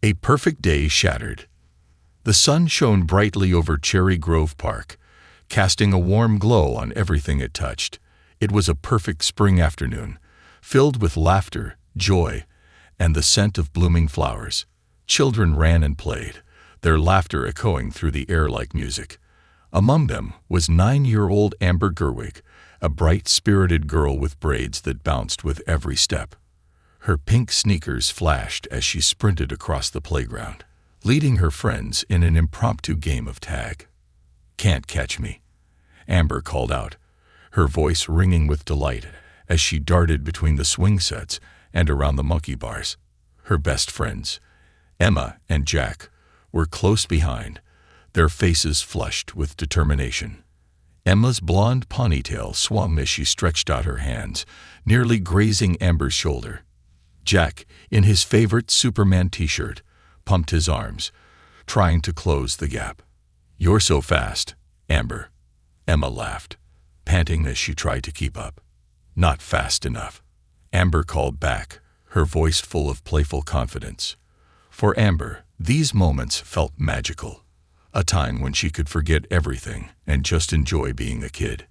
A perfect day shattered. The sun shone brightly over Cherry Grove Park, casting a warm glow on everything it touched. It was a perfect spring afternoon, filled with laughter, joy, and the scent of blooming flowers. Children ran and played, their laughter echoing through the air like music. Among them was 9-year-old Amber Gerwig, a bright, spirited girl with braids that bounced with every step. Her pink sneakers flashed as she sprinted across the playground, leading her friends in an impromptu game of tag. "Can't catch me," Amber called out, her voice ringing with delight as she darted between the swing sets and around the monkey bars. Her best friends, Emma and Jack, were close behind, their faces flushed with determination. Emma's blonde ponytail swung as she stretched out her hands, nearly grazing Amber's shoulder. Jack, in his favorite Superman t-shirt, pumped his arms, trying to close the gap. "You're so fast, Amber," Emma laughed, panting as she tried to keep up. "Not fast enough," Amber called back, her voice full of playful confidence. For Amber, these moments felt magical, a time when she could forget everything and just enjoy being a kid.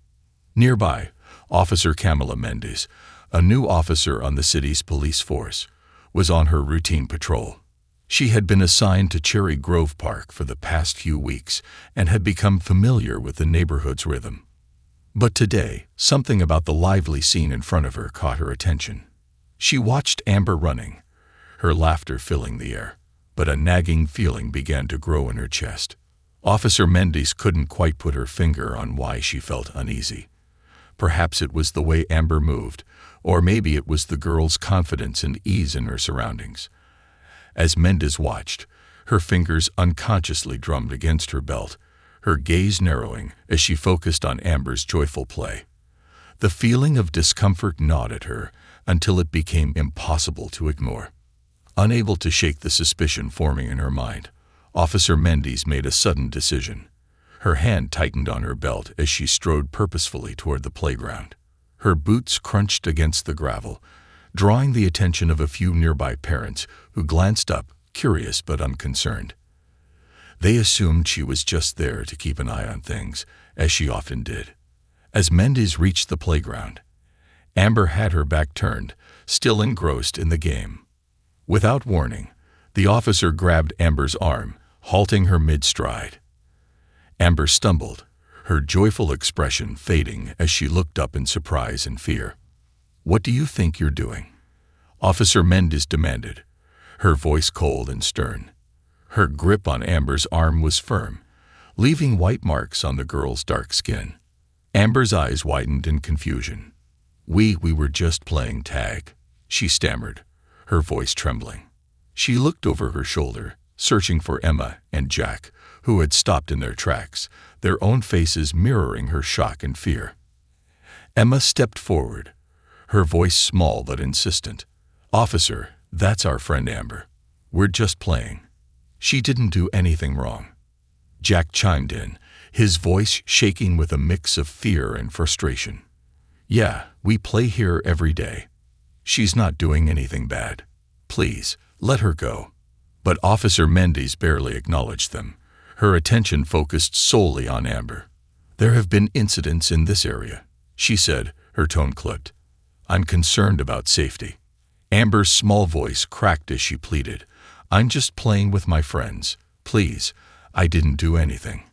Nearby, Officer Camila Mendes, a new officer on the city's police force, was on her routine patrol. She had been assigned to Cherry Grove Park for the past few weeks and had become familiar with the neighborhood's rhythm. But today, something about the lively scene in front of her caught her attention. She watched Amber running, her laughter filling the air, but a nagging feeling began to grow in her chest. Officer Mendes couldn't quite put her finger on why she felt uneasy. Perhaps it was the way Amber moved, or maybe it was the girl's confidence and ease in her surroundings. As Mendes watched, her fingers unconsciously drummed against her belt, her gaze narrowing as she focused on Amber's joyful play. The feeling of discomfort gnawed at her until it became impossible to ignore. Unable to shake the suspicion forming in her mind, Officer Mendes made a sudden decision. Her hand tightened on her belt as she strode purposefully toward the playground. Her boots crunched against the gravel, drawing the attention of a few nearby parents who glanced up, curious but unconcerned. They assumed she was just there to keep an eye on things, as she often did. As Mendes reached the playground, Amber had her back turned, still engrossed in the game. Without warning, the officer grabbed Amber's arm, halting her mid-stride. Amber stumbled, her joyful expression fading as she looked up in surprise and fear. "What do you think you're doing?" Officer Mendes demanded, her voice cold and stern. Her grip on Amber's arm was firm, leaving white marks on the girl's dark skin. Amber's eyes widened in confusion. We were just playing tag," she stammered, her voice trembling. She looked over her shoulder, searching for Emma and Jack, who had stopped in their tracks, their own faces mirroring her shock and fear. Emma stepped forward, her voice small but insistent. "Officer, that's our friend Amber. We're just playing. She didn't do anything wrong." Jack chimed in, his voice shaking with a mix of fear and frustration. "Yeah, we play here every day. She's not doing anything bad. Please, let her go." But Officer Mendes barely acknowledged them, her attention focused solely on Amber. "There have been incidents in this area," she said, her tone clipped. "I'm concerned about safety." Amber's small voice cracked as she pleaded, "I'm just playing with my friends. Please, I didn't do anything."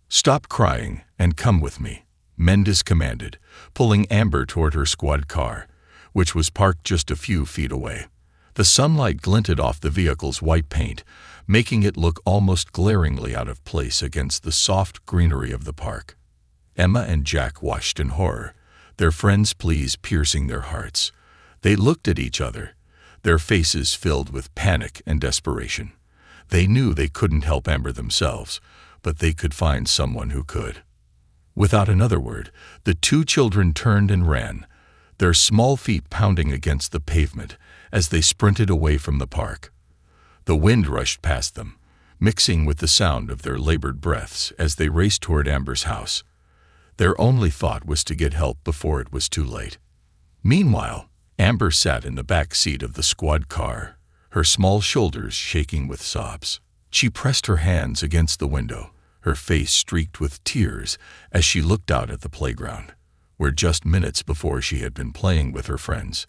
"Stop crying and come with me," Mendes commanded, pulling Amber toward her squad car, which was parked just a few feet away. The sunlight glinted off the vehicle's white paint, making it look almost glaringly out of place against the soft greenery of the park. Emma and Jack watched in horror, their friends' pleas piercing their hearts. They looked at each other, their faces filled with panic and desperation. They knew they couldn't help Amber themselves, but they could find someone who could. Without another word, the two children turned and ran, their small feet pounding against the pavement as they sprinted away from the park. The wind rushed past them, mixing with the sound of their labored breaths as they raced toward Amber's house. Their only thought was to get help before it was too late. Meanwhile, Amber sat in the back seat of the squad car, her small shoulders shaking with sobs. She pressed her hands against the window, her face streaked with tears as she looked out at the playground, where just minutes before she had been playing with her friends.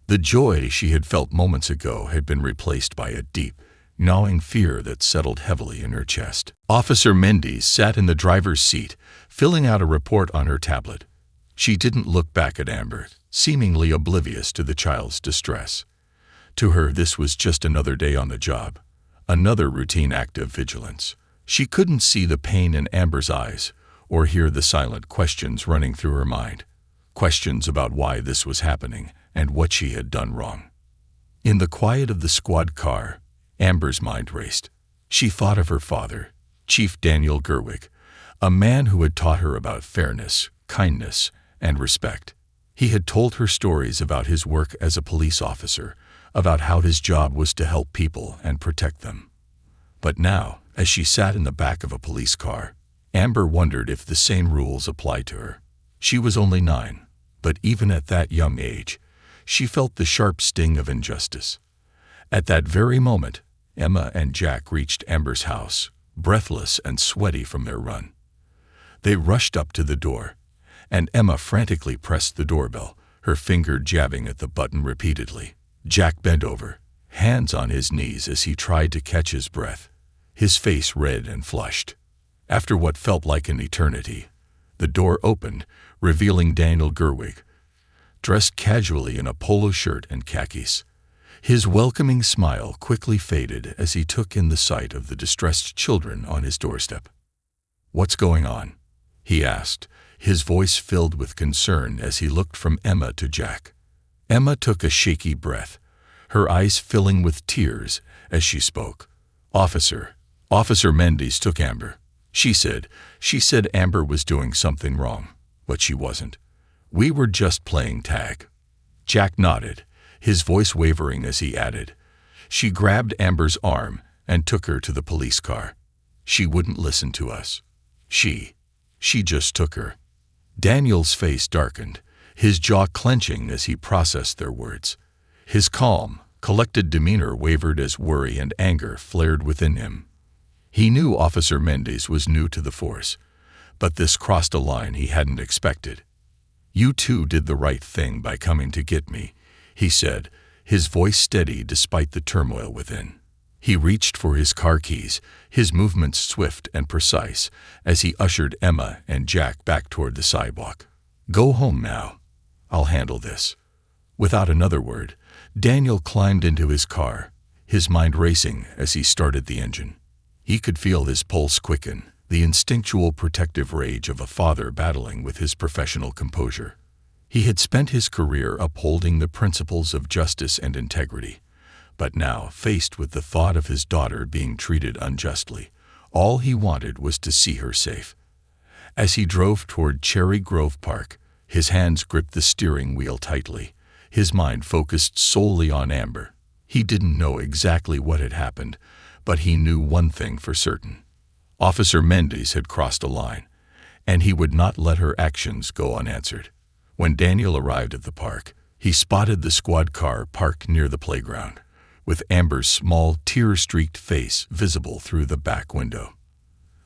The joy she had felt moments ago had been replaced by a deep, gnawing fear that settled heavily in her chest. Officer Mendes sat in the driver's seat, filling out a report on her tablet. She didn't look back at Amber, seemingly oblivious to the child's distress. To her, this was just another day on the job, another routine act of vigilance. She couldn't see the pain in Amber's eyes or hear the silent questions running through her mind, questions about why this was happening and what she had done wrong. In the quiet of the squad car, Amber's mind raced. She thought of her father, Chief Daniel Gerwig, a man who had taught her about fairness, kindness, and respect. He had told her stories about his work as a police officer, about how his job was to help people and protect them. But now, as she sat in the back of a police car, Amber wondered if the same rules applied to her. She was only 9, but even at that young age, she felt the sharp sting of injustice. At that very moment, Emma and Jack reached Amber's house, breathless and sweaty from their run. They rushed up to the door, and Emma frantically pressed the doorbell, her finger jabbing at the button repeatedly. Jack bent over, hands on his knees as he tried to catch his breath, his face red and flushed. After what felt like an eternity, the door opened, revealing Daniel Gerwig, dressed casually in a polo shirt and khakis. His welcoming smile quickly faded as he took in the sight of the distressed children on his doorstep. "What's going on?" he asked, his voice filled with concern as he looked from Emma to Jack. Emma took a shaky breath, her eyes filling with tears as she spoke. Officer Mendes took Amber. She said Amber was doing something wrong, but she wasn't. We were just playing tag." Jack nodded, his voice wavering as he added, "She grabbed Amber's arm and took her to the police car. She wouldn't listen to us. She just took her." Daniel's face darkened, his jaw clenching as he processed their words. His calm, collected demeanor wavered as worry and anger flared within him. He knew Officer Mendes was new to the force, but this crossed a line he hadn't expected. "You two did the right thing by coming to get me," he said, his voice steady despite the turmoil within. He reached for his car keys, his movements swift and precise, as he ushered Emma and Jack back toward the sidewalk. "Go home now. I'll handle this." Without another word, Daniel climbed into his car, his mind racing as he started the engine. He could feel his pulse quicken, the instinctual protective rage of a father battling with his professional composure. He had spent his career upholding the principles of justice and integrity, but now, faced with the thought of his daughter being treated unjustly, all he wanted was to see her safe. As he drove toward Cherry Grove Park, his hands gripped the steering wheel tightly, his mind focused solely on Amber. He didn't know exactly what had happened, but he knew one thing for certain. Officer Mendes had crossed a line, and he would not let her actions go unanswered. When Daniel arrived at the park, he spotted the squad car parked near the playground, with Amber's small, tear-streaked face visible through the back window.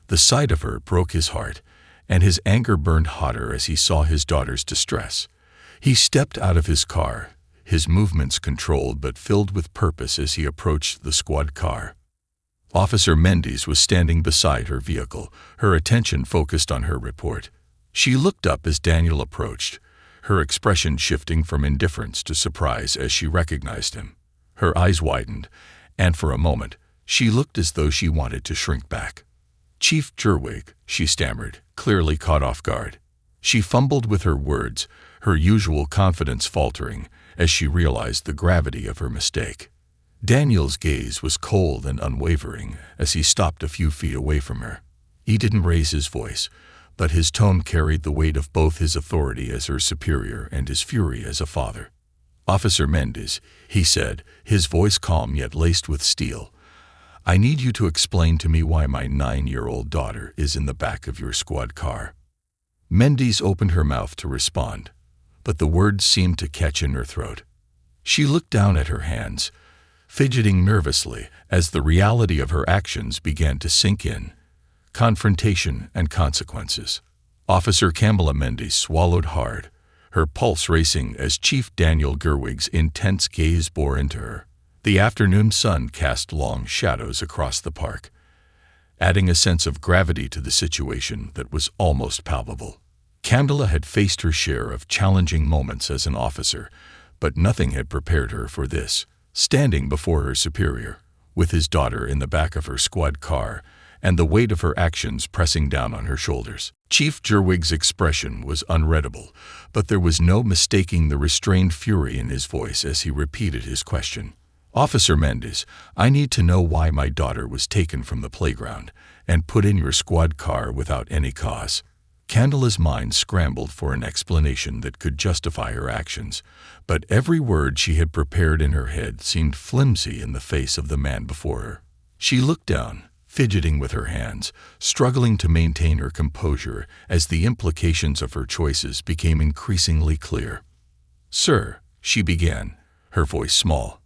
The sight of her broke his heart, and his anger burned hotter as he saw his daughter's distress. He stepped out of his car, his movements controlled but filled with purpose as he approached the squad car. Officer Mendes was standing beside her vehicle, her attention focused on her report. She looked up as Daniel approached, her expression shifting from indifference to surprise as she recognized him. Her eyes widened, and for a moment, she looked as though she wanted to shrink back. "Chief Gerwig," she stammered, clearly caught off guard. She fumbled with her words, her usual confidence faltering as she realized the gravity of her mistake. Daniel's gaze was cold and unwavering as he stopped a few feet away from her. He didn't raise his voice, but his tone carried the weight of both his authority as her superior and his fury as a father. "Officer Mendes," he said, his voice calm yet laced with steel, "I need you to explain to me why my 9-year-old daughter is in the back of your squad car." Mendes opened her mouth to respond, but the words seemed to catch in her throat. She looked down at her hands, fidgeting nervously as the reality of her actions began to sink in. Confrontation and consequences. Officer Kamala Mendes swallowed hard, her pulse racing as Chief Daniel Gerwig's intense gaze bore into her. The afternoon sun cast long shadows across the park, adding a sense of gravity to the situation that was almost palpable. Kamala had faced her share of challenging moments as an officer, but nothing had prepared her for this. Standing before her superior, with his daughter in the back of her squad car, and the weight of her actions pressing down on her shoulders. Chief Gerwig's expression was unreadable, but there was no mistaking the restrained fury in his voice as he repeated his question. Officer Mendes, I need to know why my daughter was taken from the playground and put in your squad car without any cause. Kamala's mind scrambled for an explanation that could justify her actions, but every word she had prepared in her head seemed flimsy in the face of the man before her. She looked down, fidgeting with her hands, struggling to maintain her composure as the implications of her choices became increasingly clear. Sir, she began, her voice small.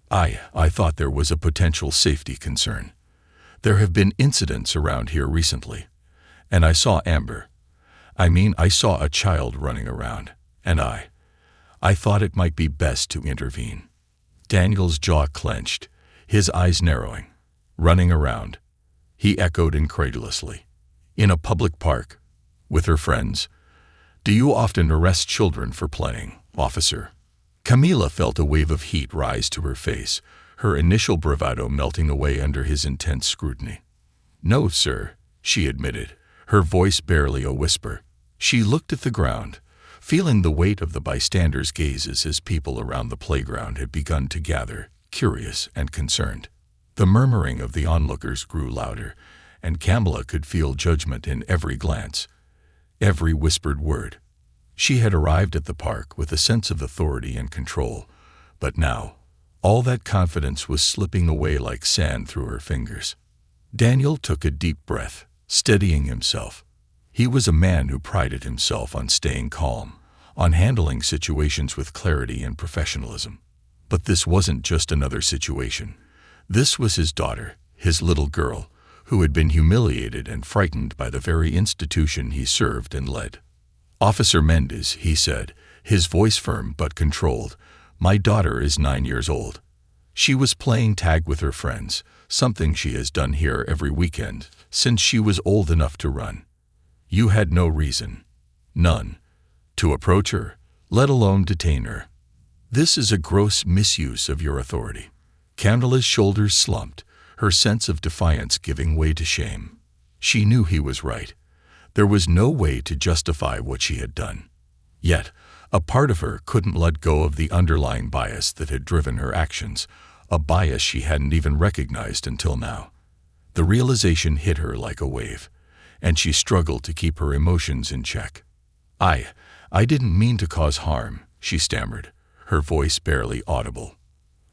I thought there was a potential safety concern. There have been incidents around here recently, and I saw Amber. I saw a child running around, and I thought it might be best to intervene. Daniel's jaw clenched, his eyes narrowing. Running around, he echoed incredulously. In a public park, with her friends. Do you often arrest children for playing, officer? Kamala felt a wave of heat rise to her face, her initial bravado melting away under his intense scrutiny. No, sir, she admitted, her voice barely a whisper. She looked at the ground, feeling the weight of the bystanders' gazes as people around the playground had begun to gather, curious and concerned. The murmuring of the onlookers grew louder, and Kamala could feel judgment in every glance, every whispered word. She had arrived at the park with a sense of authority and control, but now, all that confidence was slipping away like sand through her fingers. Daniel took a deep breath, steadying himself. He was a man who prided himself on staying calm, on handling situations with clarity and professionalism. But this wasn't just another situation. This was his daughter, his little girl, who had been humiliated and frightened by the very institution he served and led. Officer Mendes, he said, his voice firm but controlled, my daughter is 9 years old. She was playing tag with her friends, something she has done here every weekend since she was old enough to run. You had no reason, none, to approach her, let alone detain her. This is a gross misuse of your authority. Kamala's shoulders slumped, her sense of defiance giving way to shame. She knew he was right. There was no way to justify what she had done. Yet, a part of her couldn't let go of the underlying bias that had driven her actions, a bias she hadn't even recognized until now. The realization hit her like a wave, and she struggled to keep her emotions in check. I didn't mean to cause harm, she stammered, her voice barely audible.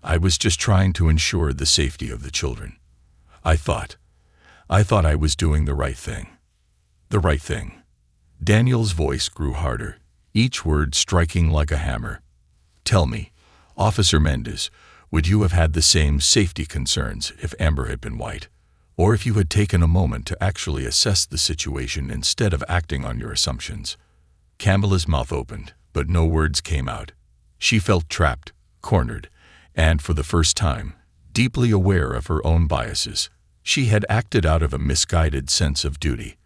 I was just trying to ensure the safety of the children. I thought I was doing the right thing. The right thing. Daniel's voice grew harder, each word striking like a hammer. Tell me, Officer Mendes, would you have had the same safety concerns if Amber had been white? Or if you had taken a moment to actually assess the situation instead of acting on your assumptions? Kamala's mouth opened, but no words came out. She felt trapped, cornered, and for the first time, deeply aware of her own biases. She had acted out of a misguided sense of duty,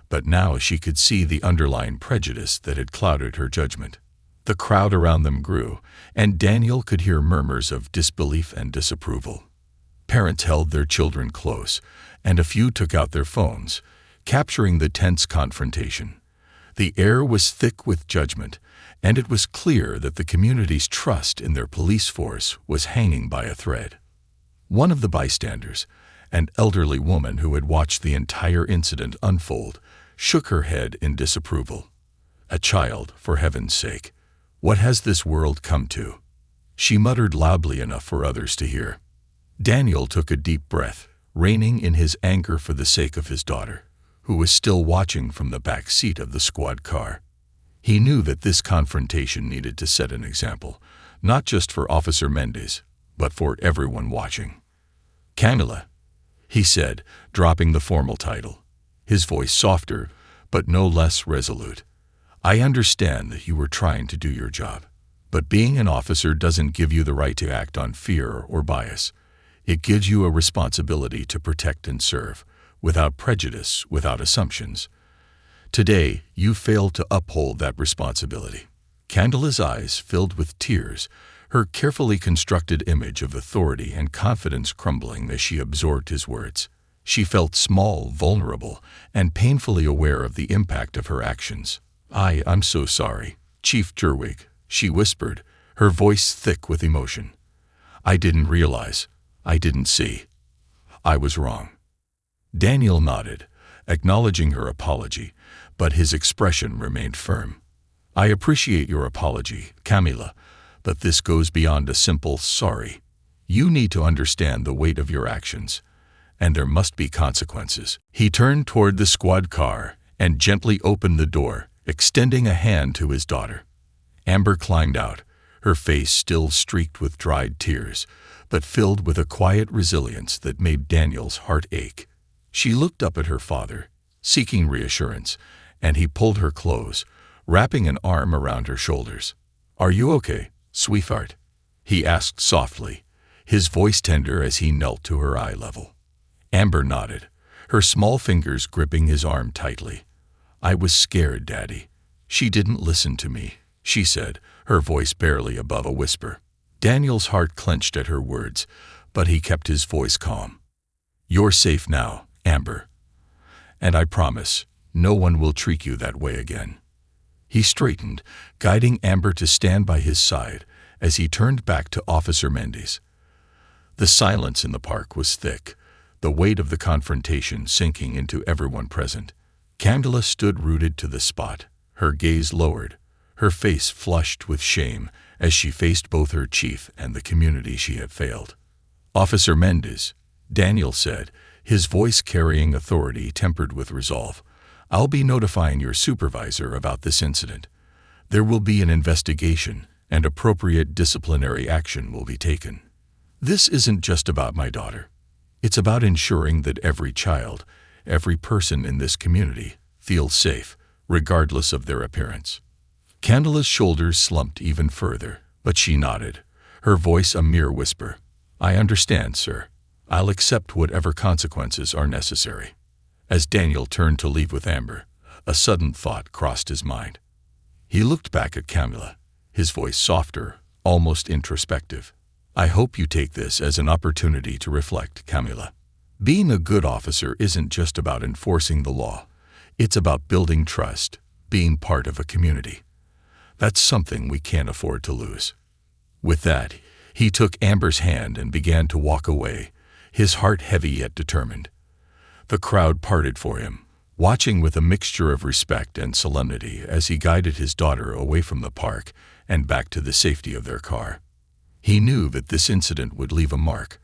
but now she could see the underlying prejudice that had clouded her judgment. The crowd around them grew, and Daniel could hear murmurs of disbelief and disapproval. Parents held their children close, and a few took out their phones, capturing the tense confrontation. The air was thick with judgment, and it was clear that the community's trust in their police force was hanging by a thread. One of the bystanders, an elderly woman who had watched the entire incident unfold, shook her head in disapproval. A child, for heaven's sake. What has this world come to? She muttered loudly enough for others to hear. Daniel took a deep breath, reining in his anger for the sake of his daughter, who was still watching from the back seat of the squad car. He knew that this confrontation needed to set an example, not just for Officer Mendes, but for everyone watching. "Camilla," he said, dropping the formal title, his voice softer, but no less resolute. "I understand that you were trying to do your job, but being an officer doesn't give you the right to act on fear or bias. It gives you a responsibility to protect and serve, without prejudice, without assumptions. Today, you failed to uphold that responsibility." Candela's eyes filled with tears, her carefully constructed image of authority and confidence crumbling as she absorbed his words. She felt small, vulnerable, and painfully aware of the impact of her actions. I'm so sorry, Chief Jerwig," she whispered, her voice thick with emotion. "I didn't realize. I didn't see. I was wrong." Daniel nodded, acknowledging her apology, but his expression remained firm. "I appreciate your apology, Camilla, but this goes beyond a simple sorry. You need to understand the weight of your actions, and there must be consequences." He turned toward the squad car and gently opened the door, extending a hand to his daughter. Amber climbed out, her face still streaked with dried tears, but filled with a quiet resilience that made Daniel's heart ache. She looked up at her father, seeking reassurance, and he pulled her close, wrapping an arm around her shoulders. "Are you okay, sweetheart?" he asked softly, his voice tender as he knelt to her eye level. Amber nodded, her small fingers gripping his arm tightly. "I was scared, Daddy. She didn't listen to me," she said, her voice barely above a whisper. Daniel's heart clenched at her words, but he kept his voice calm. "You're safe now, Amber. And I promise, no one will treat you that way again." He straightened, guiding Amber to stand by his side as he turned back to Officer Mendes. The silence in the park was thick, the weight of the confrontation sinking into everyone present. Candela stood rooted to the spot, her gaze lowered, her face flushed with shame as she faced both her chief and the community she had failed. "Officer Mendes," Daniel said, his voice carrying authority tempered with resolve, "I'll be notifying your supervisor about this incident. There will be an investigation, and appropriate disciplinary action will be taken. This isn't just about my daughter. It's about ensuring that every child, every person in this community, feels safe, regardless of their appearance." Candela's shoulders slumped even further, but she nodded, her voice a mere whisper. "I understand, sir. I'll accept whatever consequences are necessary." As Daniel turned to leave with Amber, a sudden thought crossed his mind. He looked back at Camilla, his voice softer, almost introspective. "I hope you take this as an opportunity to reflect, Camilla. Being a good officer isn't just about enforcing the law. It's about building trust, being part of a community. That's something we can't afford to lose." With that, he took Amber's hand and began to walk away, his heart heavy yet determined. The crowd parted for him, watching with a mixture of respect and solemnity as he guided his daughter away from the park and back to the safety of their car. He knew that this incident would leave a mark,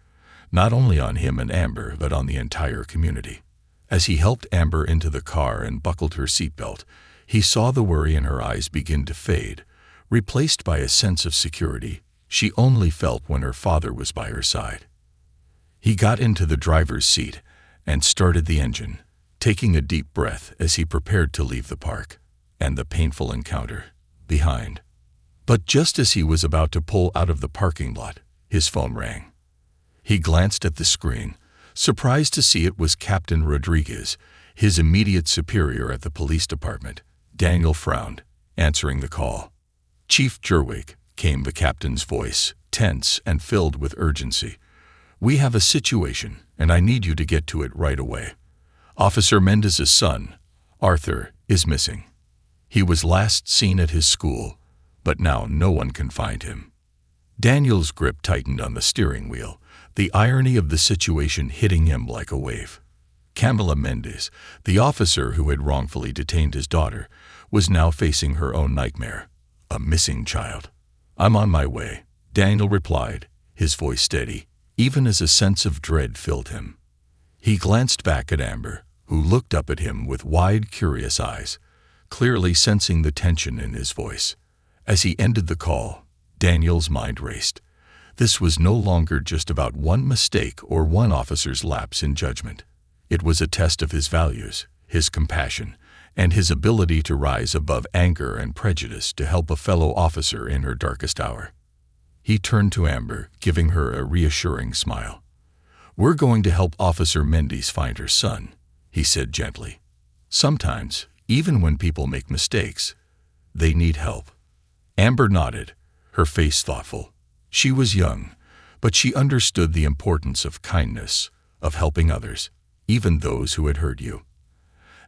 not only on him and Amber, but on the entire community. As he helped Amber into the car and buckled her seatbelt, he saw the worry in her eyes begin to fade, replaced by a sense of security she only felt when her father was by her side. He got into the driver's seat and started the engine, taking a deep breath as he prepared to leave the park and the painful encounter behind. But just as he was about to pull out of the parking lot, his phone rang. He glanced at the screen, surprised to see it was Captain Rodriguez, his immediate superior at the police department. Daniel frowned, answering the call. "Chief Jerwig," came the captain's voice, tense and filled with urgency. "We have a situation, and I need you to get to it right away. Officer Mendez's son, Arthur, is missing. He was last seen at his school, but now no one can find him." Daniel's grip tightened on the steering wheel, the irony of the situation hitting him like a wave. Camila Mendez, the officer who had wrongfully detained his daughter, was now facing her own nightmare, a missing child. "I'm on my way," Daniel replied, his voice steady, even as a sense of dread filled him. He glanced back at Amber, who looked up at him with wide, curious eyes, clearly sensing the tension in his voice. As he ended the call, Daniel's mind raced. This was no longer just about one mistake or one officer's lapse in judgment. It was a test of his values, his compassion, and his ability to rise above anger and prejudice to help a fellow officer in her darkest hour. He turned to Amber, giving her a reassuring smile. "We're going to help Officer Mendes find her son," he said gently. "Sometimes, even when people make mistakes, they need help." Amber nodded, her face thoughtful. She was young, but she understood the importance of kindness, of helping others, even those who had hurt you.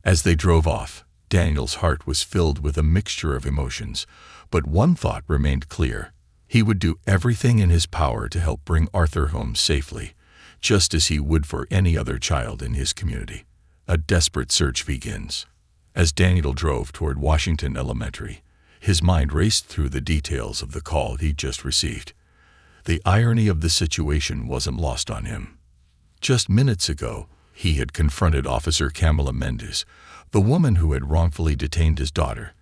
As they drove off, Daniel's heart was filled with a mixture of emotions, but one thought remained clear. He would do everything in his power to help bring Arthur home safely, just as he would for any other child in his community. A desperate search begins. As Daniel drove toward Washington Elementary, his mind raced through the details of the call he'd just received. The irony of the situation wasn't lost on him. Just minutes ago, he had confronted Officer Camila Mendes, the woman who had wrongfully detained his daughter,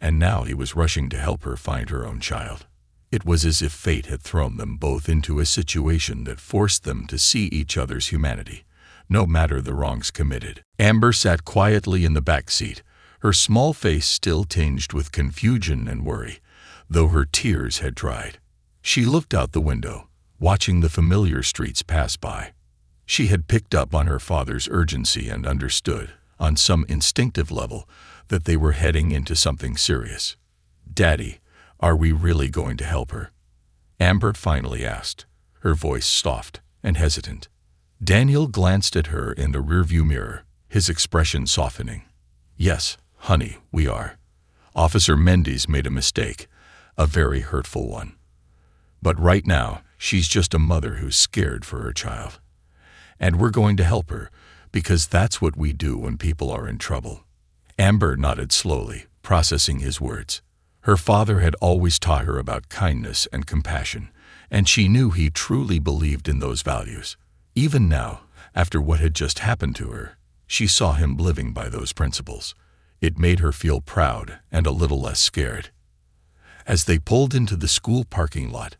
and now he was rushing to help her find her own child. It was as if fate had thrown them both into a situation that forced them to see each other's humanity, no matter the wrongs committed. Amber sat quietly in the back seat, her small face still tinged with confusion and worry, though her tears had dried. She looked out the window, watching the familiar streets pass by. She had picked up on her father's urgency and understood, on some instinctive level, that they were heading into something serious. "Daddy, are we really going to help her?" Amber finally asked, her voice soft and hesitant. Daniel glanced at her in the rearview mirror, his expression softening. "Yes, honey, we are. Officer Mendes made a mistake, a very hurtful one. But right now, she's just a mother who's scared for her child. And we're going to help her, because that's what we do when people are in trouble." Amber nodded slowly, processing his words. Her father had always taught her about kindness and compassion, and she knew he truly believed in those values. Even now, after what had just happened to her, she saw him living by those principles. It made her feel proud and a little less scared. As they pulled into the school parking lot,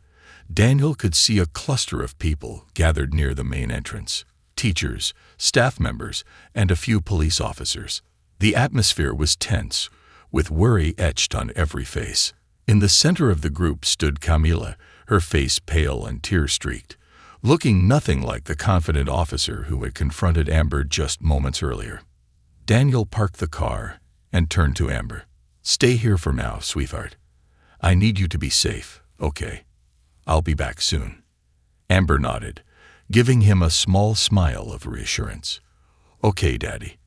Daniel could see a cluster of people gathered near the main entrance: teachers, staff members, and a few police officers. The atmosphere was tense, with worry etched on every face. In the center of the group stood Camila, her face pale and tear-streaked, looking nothing like the confident officer who had confronted Amber just moments earlier. Daniel parked the car and turned to Amber. "Stay here for now, sweetheart. I need you to be safe, okay? I'll be back soon." Amber nodded, giving him a small smile of reassurance. "Okay, Daddy.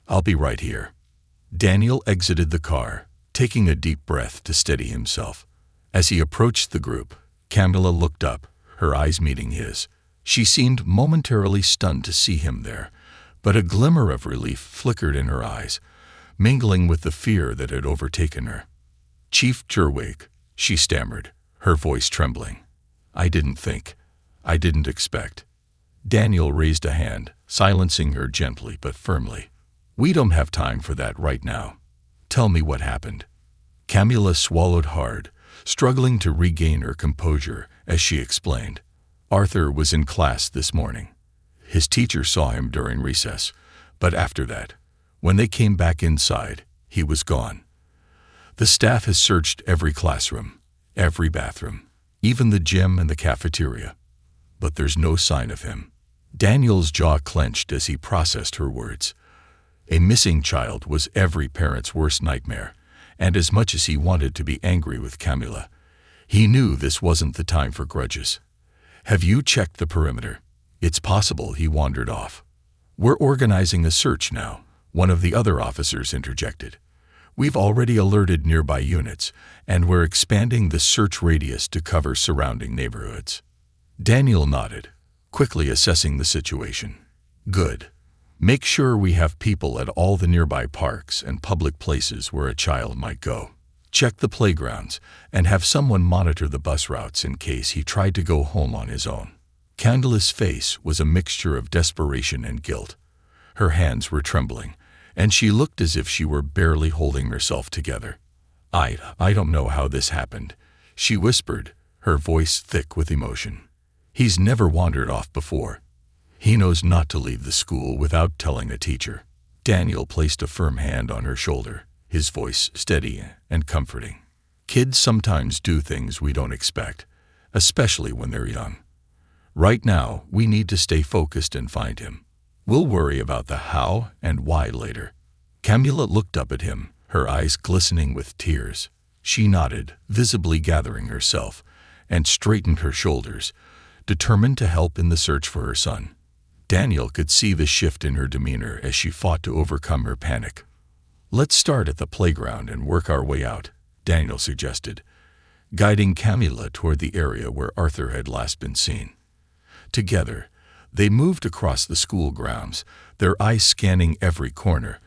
I'll be right here." Daniel exited the car, taking a deep breath to steady himself. As he approached the group, Camila looked up, her eyes meeting his. She seemed momentarily stunned to see him there, but a glimmer of relief flickered in her eyes, mingling with the fear that had overtaken her. "Chief Jerwig," she stammered, her voice trembling. I didn't expect." Daniel raised a hand, silencing her gently but firmly. "We don't have time for that right now. Tell me what happened." Camila swallowed hard, struggling to regain her composure as she explained. "Arthur was in class this morning. His teacher saw him during recess, but after that, when they came back inside, he was gone. The staff has searched every classroom, every bathroom, even the gym and the cafeteria, but there's no sign of him." Daniel's jaw clenched as he processed her words. A missing child was every parent's worst nightmare, and as much as he wanted to be angry with Camila, he knew this wasn't the time for grudges. "Have you checked the perimeter? It's possible he wandered off." "We're organizing a search now," one of the other officers interjected. "We've already alerted nearby units, and we're expanding the search radius to cover surrounding neighborhoods." Daniel nodded, quickly assessing the situation. "Good. Make sure we have people at all the nearby parks and public places where a child might go. Check the playgrounds and have someone monitor the bus routes in case he tried to go home on his own." Camila's face was a mixture of desperation and guilt. Her hands were trembling, and she looked as if she were barely holding herself together. I don't know how this happened," she whispered, her voice thick with emotion. "He's never wandered off before. He knows not to leave the school without telling a teacher." Daniel placed a firm hand on her shoulder, his voice steady and comforting. "Kids sometimes do things we don't expect, especially when they're young. Right now, we need to stay focused and find him. We'll worry about the how and why later." Camilla looked up at him, her eyes glistening with tears. She nodded, visibly gathering herself, and straightened her shoulders, determined to help in the search for her son. Daniel could see the shift in her demeanor as she fought to overcome her panic. "Let's start at the playground and work our way out," Daniel suggested, guiding Camilla toward the area where Arthur had last been seen. Together, they moved across the school grounds, their eyes scanning every corner,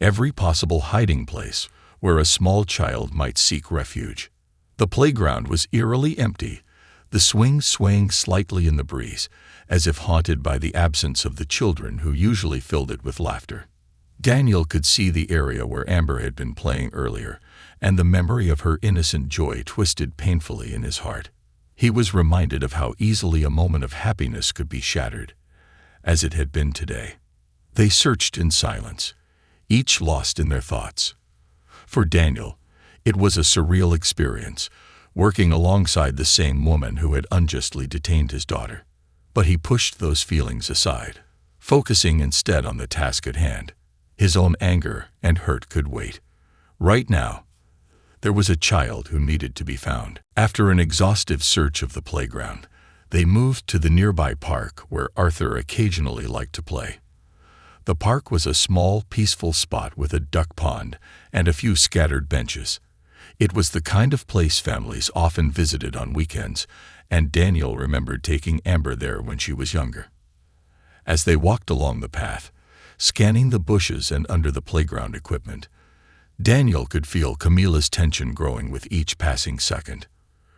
every possible hiding place where a small child might seek refuge. The playground was eerily empty, the swings swaying slightly in the breeze, as if haunted by the absence of the children who usually filled it with laughter. Daniel could see the area where Amber had been playing earlier, and the memory of her innocent joy twisted painfully in his heart. He was reminded of how easily a moment of happiness could be shattered, as it had been today. They searched in silence, each lost in their thoughts. For Daniel, it was a surreal experience, working alongside the same woman who had unjustly detained his daughter. But he pushed those feelings aside, focusing instead on the task at hand. His own anger and hurt could wait. Right now, there was a child who needed to be found. After an exhaustive search of the playground, they moved to the nearby park where Arthur occasionally liked to play. The park was a small, peaceful spot with a duck pond and a few scattered benches. It was the kind of place families often visited on weekends, and Daniel remembered taking Amber there when she was younger. As they walked along the path, scanning the bushes and under the playground equipment, Daniel could feel Camilla's tension growing with each passing second.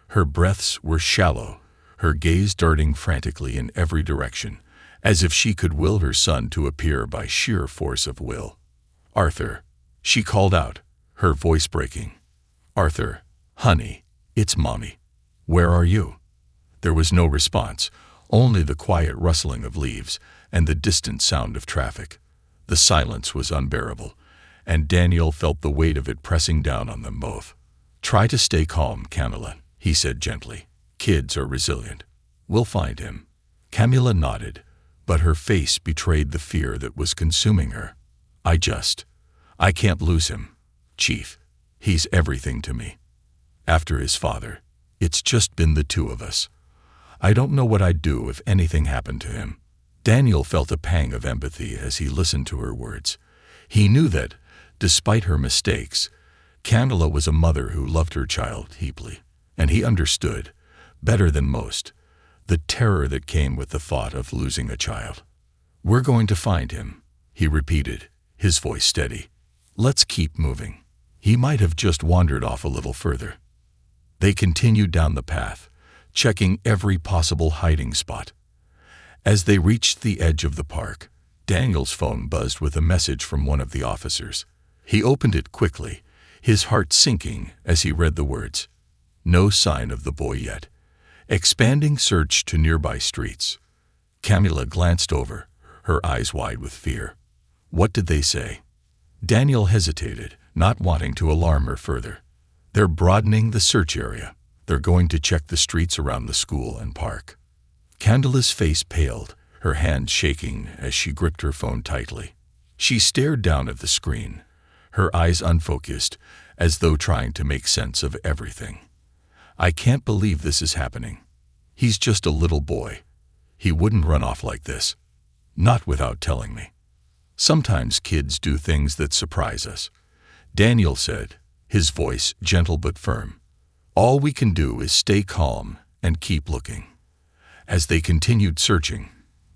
Her breaths were shallow, her gaze darting frantically in every direction, as if she could will her son to appear by sheer force of will. "Arthur," she called out, her voice breaking. "Arthur, honey, it's Mommy. Where are you?" There was no response, only the quiet rustling of leaves and the distant sound of traffic. The silence was unbearable, and Daniel felt the weight of it pressing down on them both. "Try to stay calm, Camilla," he said gently. "Kids are resilient. We'll find him." Camilla nodded, but her face betrayed the fear that was consuming her. I can't lose him, Chief. He's everything to me. After his father, it's just been the two of us. I don't know what I'd do if anything happened to him." Daniel felt a pang of empathy as he listened to her words. He knew that, despite her mistakes, Camilla was a mother who loved her child deeply, and he understood, better than most, the terror that came with the thought of losing a child. "We're going to find him," he repeated, his voice steady. "Let's keep moving. He might have just wandered off a little further." They continued down the path, checking every possible hiding spot. As they reached the edge of the park, Daniel's phone buzzed with a message from one of the officers. He opened it quickly, his heart sinking as he read the words. "No sign of the boy yet. Expanding search to nearby streets." Camilla glanced over, her eyes wide with fear. What did they say? Daniel hesitated, not wanting to alarm her further. "They're broadening the search area. They're going to check the streets around the school and park." Camilla's face paled, her hand shaking as she gripped her phone tightly. She stared down at the screen, her eyes unfocused, as though trying to make sense of everything. "I can't believe this is happening. He's just a little boy. He wouldn't run off like this. Not without telling me." "Sometimes kids do things that surprise us," Daniel said, his voice gentle but firm. "All we can do is stay calm and keep looking." As they continued searching,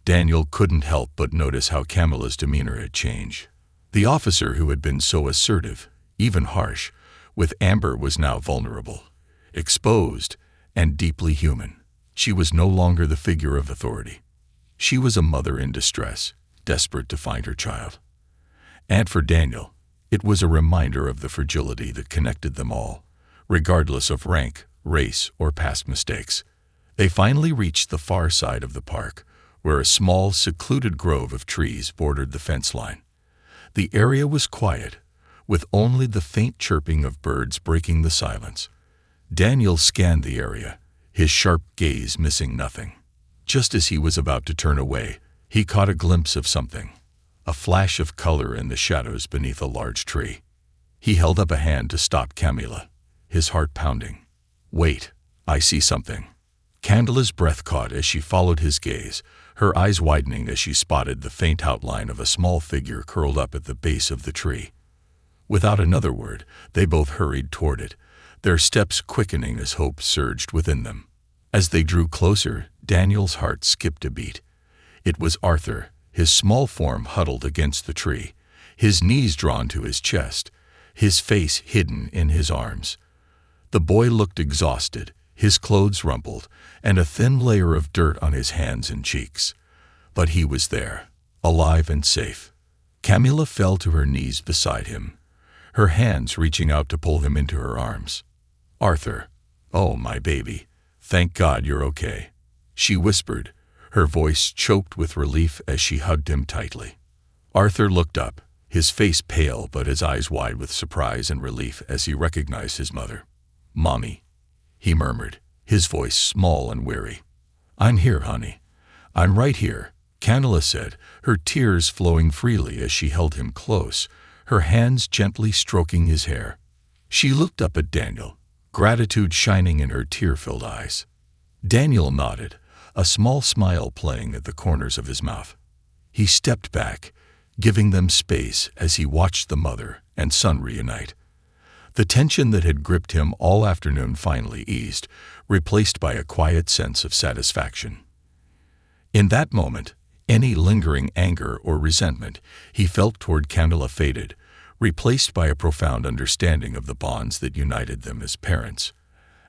Daniel couldn't help but notice how Camilla's demeanor had changed. The officer who had been so assertive, even harsh, with Amber was now vulnerable, exposed, and deeply human. She was no longer the figure of authority. She was a mother in distress, desperate to find her child. And for Daniel, it was a reminder of the fragility that connected them all, regardless of rank, race, or past mistakes. They finally reached the far side of the park, where a small, secluded grove of trees bordered the fence line. The area was quiet, with only the faint chirping of birds breaking the silence. Daniel scanned the area, his sharp gaze missing nothing. Just as he was about to turn away, he caught a glimpse of something, a flash of color in the shadows beneath a large tree. He held up a hand to stop Camila, his heart pounding. "Wait, I see something." Camila's breath caught as she followed his gaze, her eyes widening as she spotted the faint outline of a small figure curled up at the base of the tree. Without another word, they both hurried toward it, their steps quickening as hope surged within them. As they drew closer, Daniel's heart skipped a beat. It was Arthur, his small form huddled against the tree, his knees drawn to his chest, his face hidden in his arms. The boy looked exhausted, his clothes rumpled, and a thin layer of dirt on his hands and cheeks. But he was there, alive and safe. Camila fell to her knees beside him, her hands reaching out to pull him into her arms. "Arthur, oh my baby, thank God you're okay," she whispered, her voice choked with relief as she hugged him tightly. Arthur looked up, his face pale but his eyes wide with surprise and relief as he recognized his mother. "Mommy," he murmured, his voice small and weary. "I'm here, honey. I'm right here," Camila said, her tears flowing freely as she held him close, her hands gently stroking his hair. She looked up at Daniel, gratitude shining in her tear-filled eyes. Daniel nodded, a small smile playing at the corners of his mouth. He stepped back, giving them space as he watched the mother and son reunite. The tension that had gripped him all afternoon finally eased, replaced by a quiet sense of satisfaction. In that moment, any lingering anger or resentment he felt toward Camila faded, replaced by a profound understanding of the bonds that united them as parents,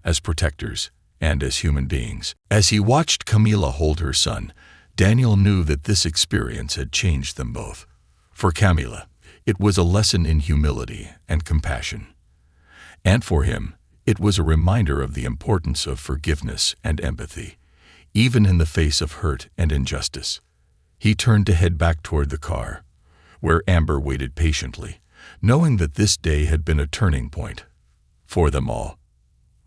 as protectors, and as human beings. As he watched Camila hold her son, Daniel knew that this experience had changed them both. For Camila, it was a lesson in humility and compassion. And for him, it was a reminder of the importance of forgiveness and empathy, even in the face of hurt and injustice. He turned to head back toward the car, where Amber waited patiently, knowing that this day had been a turning point for them all.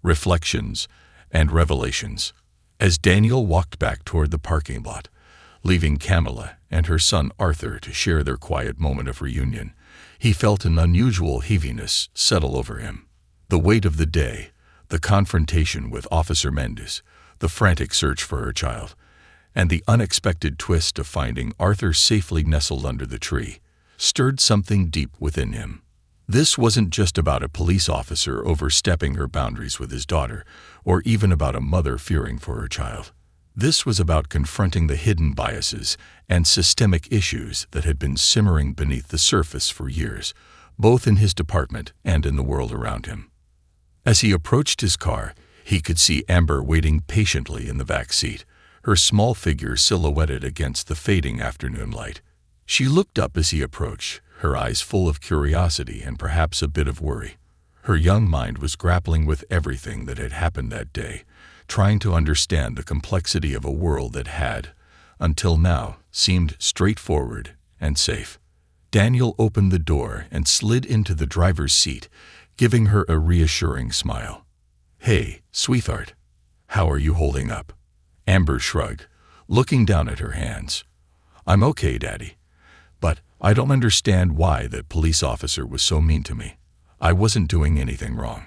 Reflections and revelations. As Daniel walked back toward the parking lot, leaving Camila and her son Arthur to share their quiet moment of reunion, he felt an unusual heaviness settle over him. The weight of the day, the confrontation with Officer Mendes, the frantic search for her child, and the unexpected twist of finding Arthur safely nestled under the tree, stirred something deep within him. This wasn't just about a police officer overstepping her boundaries with his daughter, or even about a mother fearing for her child. This was about confronting the hidden biases and systemic issues that had been simmering beneath the surface for years, both in his department and in the world around him. As he approached his car, he could see Amber waiting patiently in the back seat, her small figure silhouetted against the fading afternoon light. She looked up as he approached, her eyes full of curiosity and perhaps a bit of worry. Her young mind was grappling with everything that had happened that day, trying to understand the complexity of a world that had, until now, seemed straightforward and safe. Daniel opened the door and slid into the driver's seat, giving her a reassuring smile. "Hey, sweetheart. How are you holding up?" Amber shrugged, looking down at her hands. "I'm okay, Daddy. But I don't understand why that police officer was so mean to me. I wasn't doing anything wrong."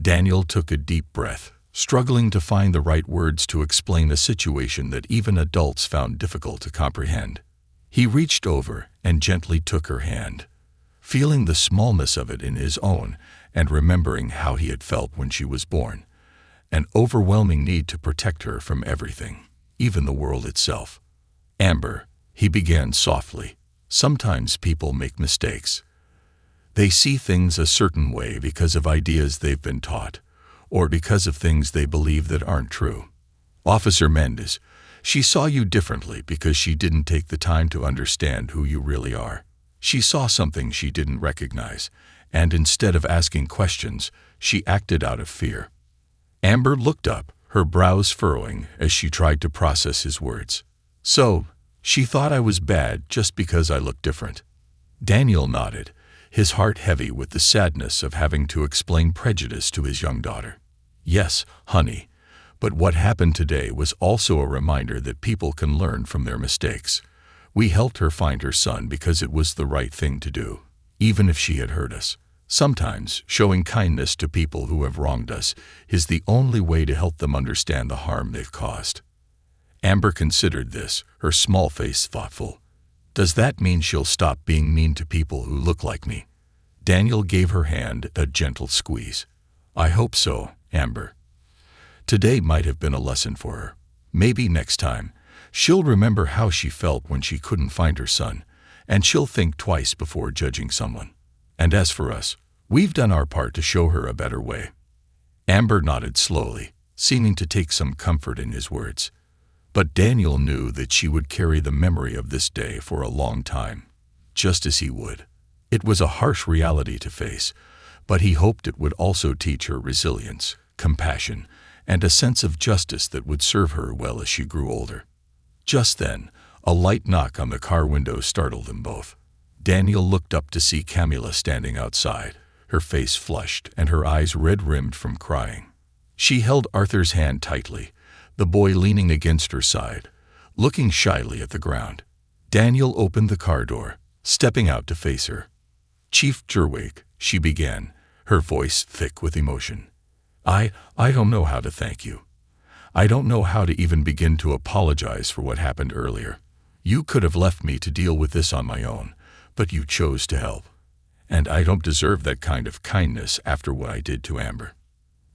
Daniel took a deep breath, struggling to find the right words to explain a situation that even adults found difficult to comprehend. He reached over and gently took her hand, feeling the smallness of it in his own and remembering how he had felt when she was born, an overwhelming need to protect her from everything, even the world itself. "Amber," he began softly, "sometimes people make mistakes. They see things a certain way because of ideas they've been taught, or because of things they believe that aren't true. Officer Mendes, she saw you differently because she didn't take the time to understand who you really are. She saw something she didn't recognize, and instead of asking questions, she acted out of fear." Amber looked up, her brows furrowing as she tried to process his words. So, she thought I was bad just because I looked different. Daniel nodded, his heart heavy with the sadness of having to explain prejudice to his young daughter. Yes, honey, but what happened today was also a reminder that people can learn from their mistakes. We helped her find her son because it was the right thing to do, even if she had hurt us. Sometimes, showing kindness to people who have wronged us is the only way to help them understand the harm they've caused. Amber considered this, her small face thoughtful. Does that mean she'll stop being mean to people who look like me? Daniel gave her hand a gentle squeeze. I hope so, Amber. Today might have been a lesson for her. Maybe next time, she'll remember how she felt when she couldn't find her son, and she'll think twice before judging someone. And as for us, we've done our part to show her a better way. Amber nodded slowly, seeming to take some comfort in his words. But Daniel knew that she would carry the memory of this day for a long time, just as he would. It was a harsh reality to face, but he hoped it would also teach her resilience, compassion, and a sense of justice that would serve her well as she grew older. Just then, a light knock on the car window startled them both. Daniel looked up to see Camilla standing outside, her face flushed and her eyes red-rimmed from crying. She held Arthur's hand tightly, the boy leaning against her side, looking shyly at the ground. Daniel opened the car door, stepping out to face her. Chief Jerwake, she began, her voice thick with emotion. I don't know how to thank you. I don't know how to even begin to apologize for what happened earlier. You could have left me to deal with this on my own, but you chose to help. And I don't deserve that kind of kindness after what I did to Amber.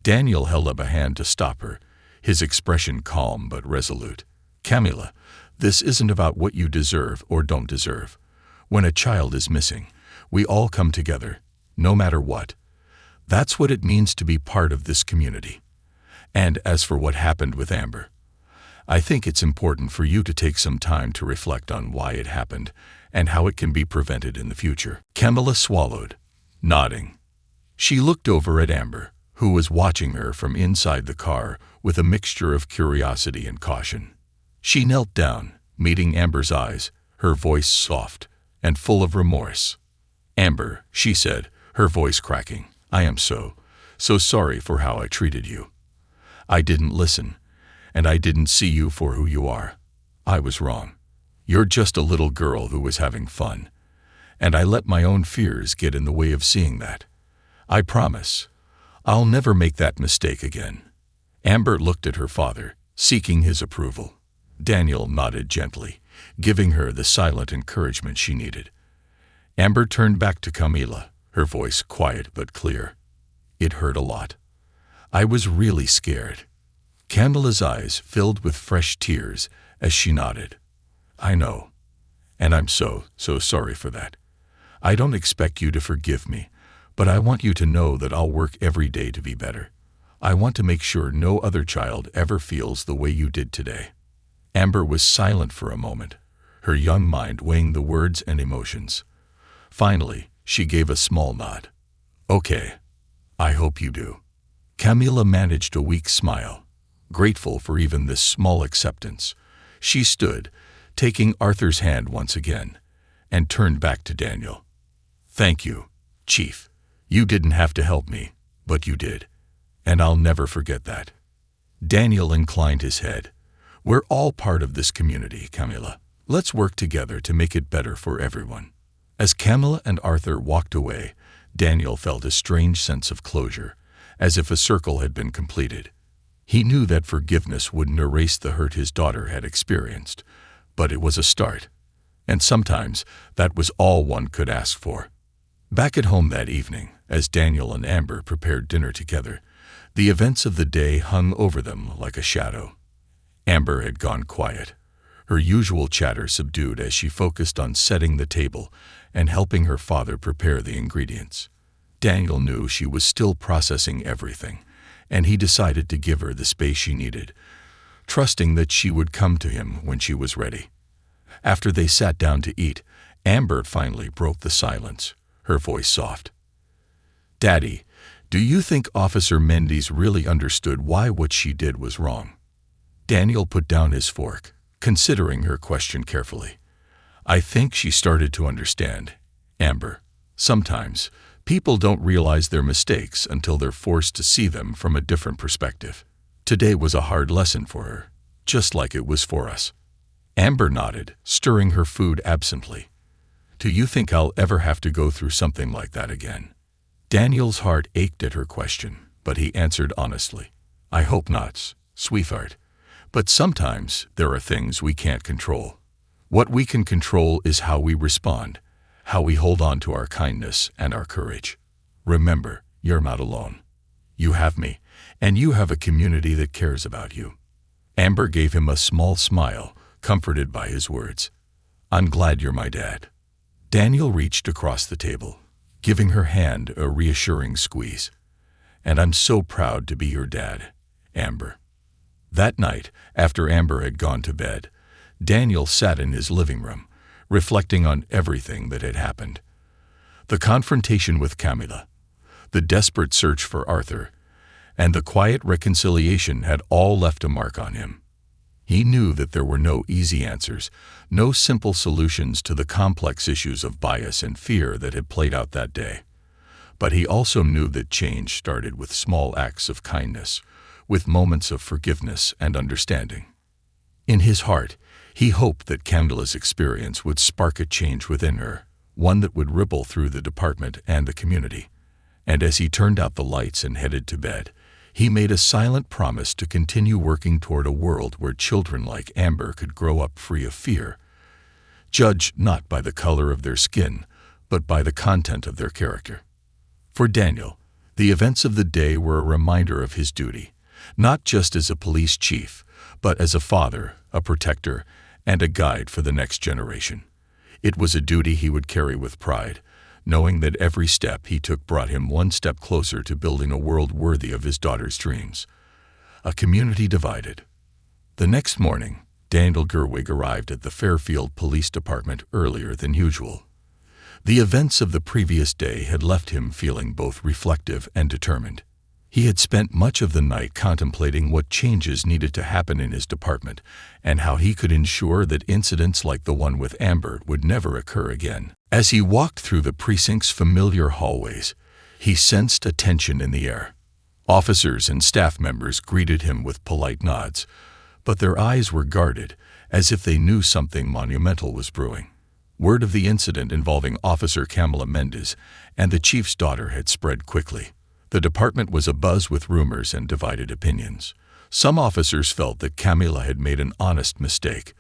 Daniel held up a hand to stop her, his expression calm but resolute. Camilla, this isn't about what you deserve or don't deserve. When a child is missing, we all come together, no matter what. That's what it means to be part of this community. And as for what happened with Amber, I think it's important for you to take some time to reflect on why it happened and how it can be prevented in the future. Camilla swallowed, nodding. She looked over at Amber, who was watching her from inside the car with a mixture of curiosity and caution. She knelt down, meeting Amber's eyes, her voice soft and full of remorse. Amber, she said, her voice cracking, I am so sorry for how I treated you. I didn't listen, and I didn't see you for who you are. I was wrong. You're just a little girl who was having fun, and I let my own fears get in the way of seeing that. I promise, I'll never make that mistake again. Amber looked at her father, seeking his approval. Daniel nodded gently, giving her the silent encouragement she needed. Amber turned back to Camilla, her voice quiet but clear. It hurt a lot. I was really scared. Camilla's eyes filled with fresh tears as she nodded. I know, and I'm so sorry for that. I don't expect you to forgive me, but I want you to know that I'll work every day to be better. I want to make sure no other child ever feels the way you did today. Amber was silent for a moment, her young mind weighing the words and emotions. Finally, she gave a small nod. Okay, I hope you do. Camilla managed a weak smile, grateful for even this small acceptance. She stood, taking Arthur's hand once again, and turned back to Daniel. Thank you, Chief. You didn't have to help me, but you did, and I'll never forget that. Daniel inclined his head. We're all part of this community, Camilla. Let's work together to make it better for everyone. As Camilla and Arthur walked away, Daniel felt a strange sense of closure, as if a circle had been completed. He knew that forgiveness wouldn't erase the hurt his daughter had experienced, but it was a start, and sometimes that was all one could ask for. Back at home that evening, as Daniel and Amber prepared dinner together, the events of the day hung over them like a shadow. Amber had gone quiet, her usual chatter subdued as she focused on setting the table and helping her father prepare the ingredients. Daniel knew she was still processing everything, and he decided to give her the space she needed, trusting that she would come to him when she was ready. After they sat down to eat, Amber finally broke the silence, her voice soft. Daddy, Do you think Officer Mendes really understood why what she did was wrong? Daniel put down his fork, considering her question carefully. I think she started to understand, Amber. Sometimes, people don't realize their mistakes until they're forced to see them from a different perspective. Today was a hard lesson for her, just like it was for us. Amber nodded, stirring her food absently. Do you think I'll ever have to go through something like that again? Daniel's heart ached at her question, but he answered honestly. I hope not, sweetheart. But sometimes there are things we can't control. What we can control is how we respond, how we hold on to our kindness and our courage. Remember, you're not alone. You have me, and you have a community that cares about you. Amber gave him a small smile, comforted by his words. I'm glad you're my dad. Daniel reached across the table, giving her hand a reassuring squeeze. And I'm so proud to be your dad, Amber. That night, after Amber had gone to bed, Daniel sat in his living room, reflecting on everything that had happened. The confrontation with Camila, the desperate search for Arthur, and the quiet reconciliation had all left a mark on him. He knew that there were no easy answers, no simple solutions to the complex issues of bias and fear that had played out that day. But he also knew that change started with small acts of kindness, with moments of forgiveness and understanding. In his heart, he hoped that Camila's experience would spark a change within her, one that would ripple through the department and the community. And as he turned out the lights and headed to bed, he made a silent promise to continue working toward a world where children like Amber could grow up free of fear, judged not by the color of their skin, but by the content of their character. For Daniel, the events of the day were a reminder of his duty, not just as a police chief, but as a father, a protector, and a guide for the next generation. It was a duty he would carry with pride, knowing that every step he took brought him one step closer to building a world worthy of his daughter's dreams. A community divided. The next morning, Daniel Gerwig arrived at the Fairfield Police Department earlier than usual. The events of the previous day had left him feeling both reflective and determined. He had spent much of the night contemplating what changes needed to happen in his department and how he could ensure that incidents like the one with Amber would never occur again. As he walked through the precinct's familiar hallways, he sensed a tension in the air. Officers and staff members greeted him with polite nods, but their eyes were guarded, as if they knew something monumental was brewing. Word of the incident involving Officer Camila Mendes and the chief's daughter had spread quickly. The department was abuzz with rumors and divided opinions. Some officers felt that Camila had made an honest mistake,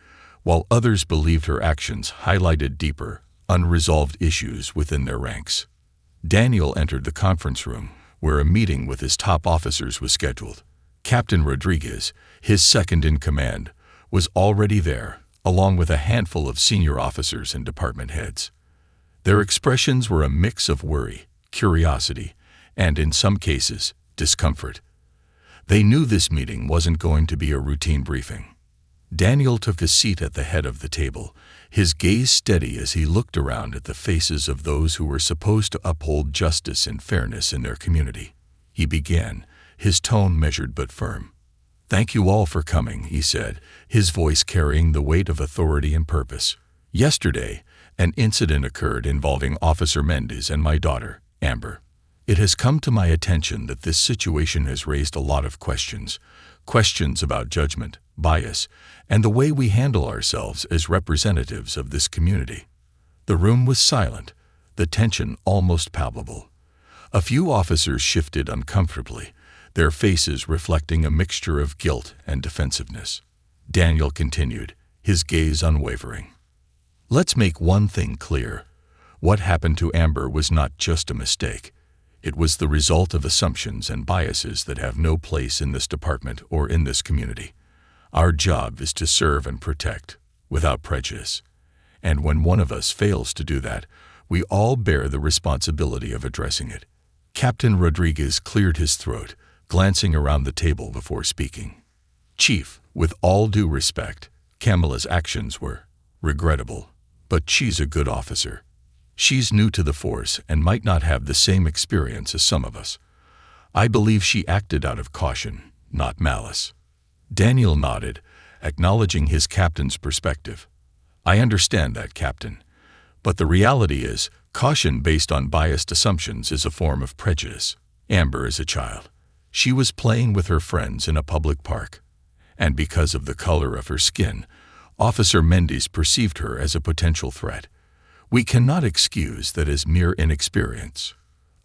while others believed her actions highlighted deeper, unresolved issues within their ranks. Daniel entered the conference room, where a meeting with his top officers was scheduled. Captain Rodriguez, his second in command, was already there, along with a handful of senior officers and department heads. Their expressions were a mix of worry, curiosity, and in some cases, discomfort. They knew this meeting wasn't going to be a routine briefing. Daniel took a seat at the head of the table, his gaze steady as he looked around at the faces of those who were supposed to uphold justice and fairness in their community. He began, his tone measured but firm. "Thank you all for coming," he said, his voice carrying the weight of authority and purpose. "Yesterday, an incident occurred involving Officer Mendes and my daughter, Amber. It has come to my attention that this situation has raised a lot of questions about judgment, bias, and the way we handle ourselves as representatives of this community." The room was silent, the tension almost palpable. A few officers shifted uncomfortably, their faces reflecting a mixture of guilt and defensiveness. Daniel continued, his gaze unwavering. "Let's make one thing clear. What happened to Amber was not just a mistake. It was the result of assumptions and biases that have no place in this department or in this community. Our job is to serve and protect, without prejudice. And when one of us fails to do that, we all bear the responsibility of addressing it." Captain Rodriguez cleared his throat, glancing around the table before speaking. "Chief, with all due respect, Camila's actions were regrettable, but she's a good officer. She's new to the force and might not have the same experience as some of us. I believe she acted out of caution, not malice. Daniel nodded, acknowledging his captain's perspective. I understand that, Captain. But the reality is, caution based on biased assumptions is a form of prejudice. Amber is a child. She was playing with her friends in a public park. And because of the color of her skin, Officer Mendes perceived her as a potential threat. We cannot excuse that as mere inexperience.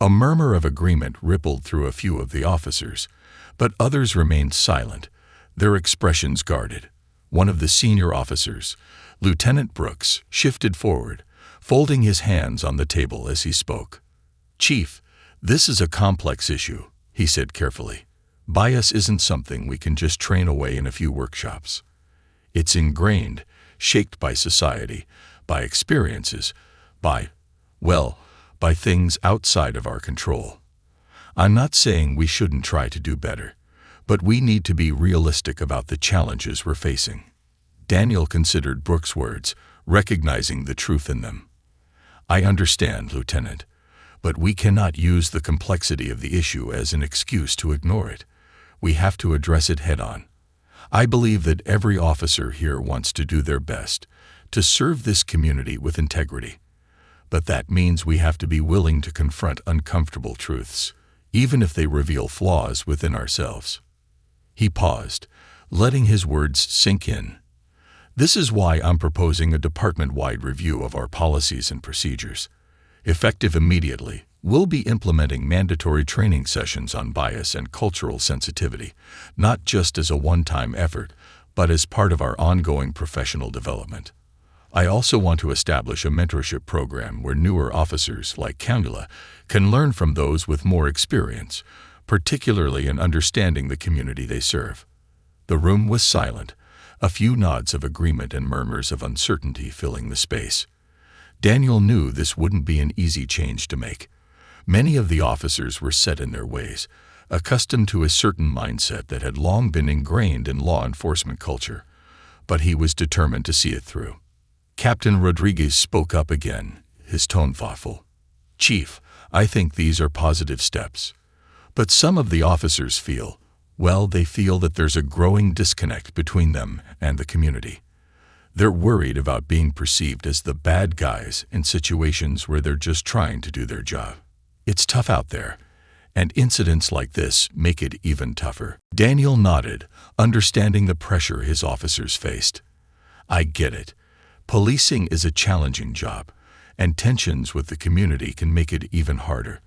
A murmur of agreement rippled through a few of the officers, but others remained silent, their expressions guarded. One of the senior officers, Lieutenant Brooks, shifted forward, folding his hands on the table as he spoke. Chief, this is a complex issue, he said carefully. Bias isn't something we can just train away in a few workshops. It's ingrained, shaped by society, by experiences, by things outside of our control. I'm not saying we shouldn't try to do better, but we need to be realistic about the challenges we're facing. Daniel considered Brooks' words, recognizing the truth in them. I understand, Lieutenant, but we cannot use the complexity of the issue as an excuse to ignore it. We have to address it head-on. I believe that every officer here wants to do their best, to serve this community with integrity. But that means we have to be willing to confront uncomfortable truths, even if they reveal flaws within ourselves. He paused, letting his words sink in. This is why I'm proposing a department-wide review of our policies and procedures. Effective immediately, we'll be implementing mandatory training sessions on bias and cultural sensitivity, not just as a one-time effort, but as part of our ongoing professional development. I also want to establish a mentorship program where newer officers, like Candula, can learn from those with more experience, particularly in understanding the community they serve. The room was silent, a few nods of agreement and murmurs of uncertainty filling the space. Daniel knew this wouldn't be an easy change to make. Many of the officers were set in their ways, accustomed to a certain mindset that had long been ingrained in law enforcement culture, but he was determined to see it through. Captain Rodriguez spoke up again, his tone thoughtful. Chief, I think these are positive steps. But some of the officers feel that there's a growing disconnect between them and the community. They're worried about being perceived as the bad guys in situations where they're just trying to do their job. It's tough out there, and incidents like this make it even tougher. Daniel nodded, understanding the pressure his officers faced. I get it. Policing is a challenging job, and tensions with the community can make it even harder.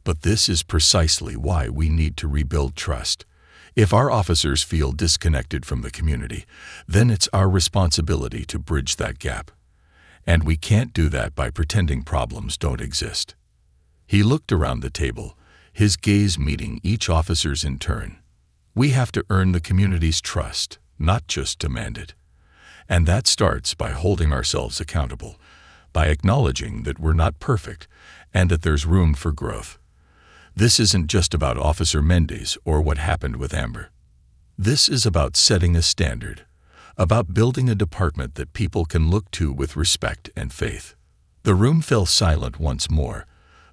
But this is precisely why we need to rebuild trust. If our officers feel disconnected from the community, then it's our responsibility to bridge that gap. And we can't do that by pretending problems don't exist. He looked around the table, his gaze meeting each officer's in turn. We have to earn the community's trust, not just demand it. And that starts by holding ourselves accountable, by acknowledging that we're not perfect and that there's room for growth. This isn't just about Officer Mendes or what happened with Amber. This is about setting a standard, about building a department that people can look to with respect and faith. The room fell silent once more,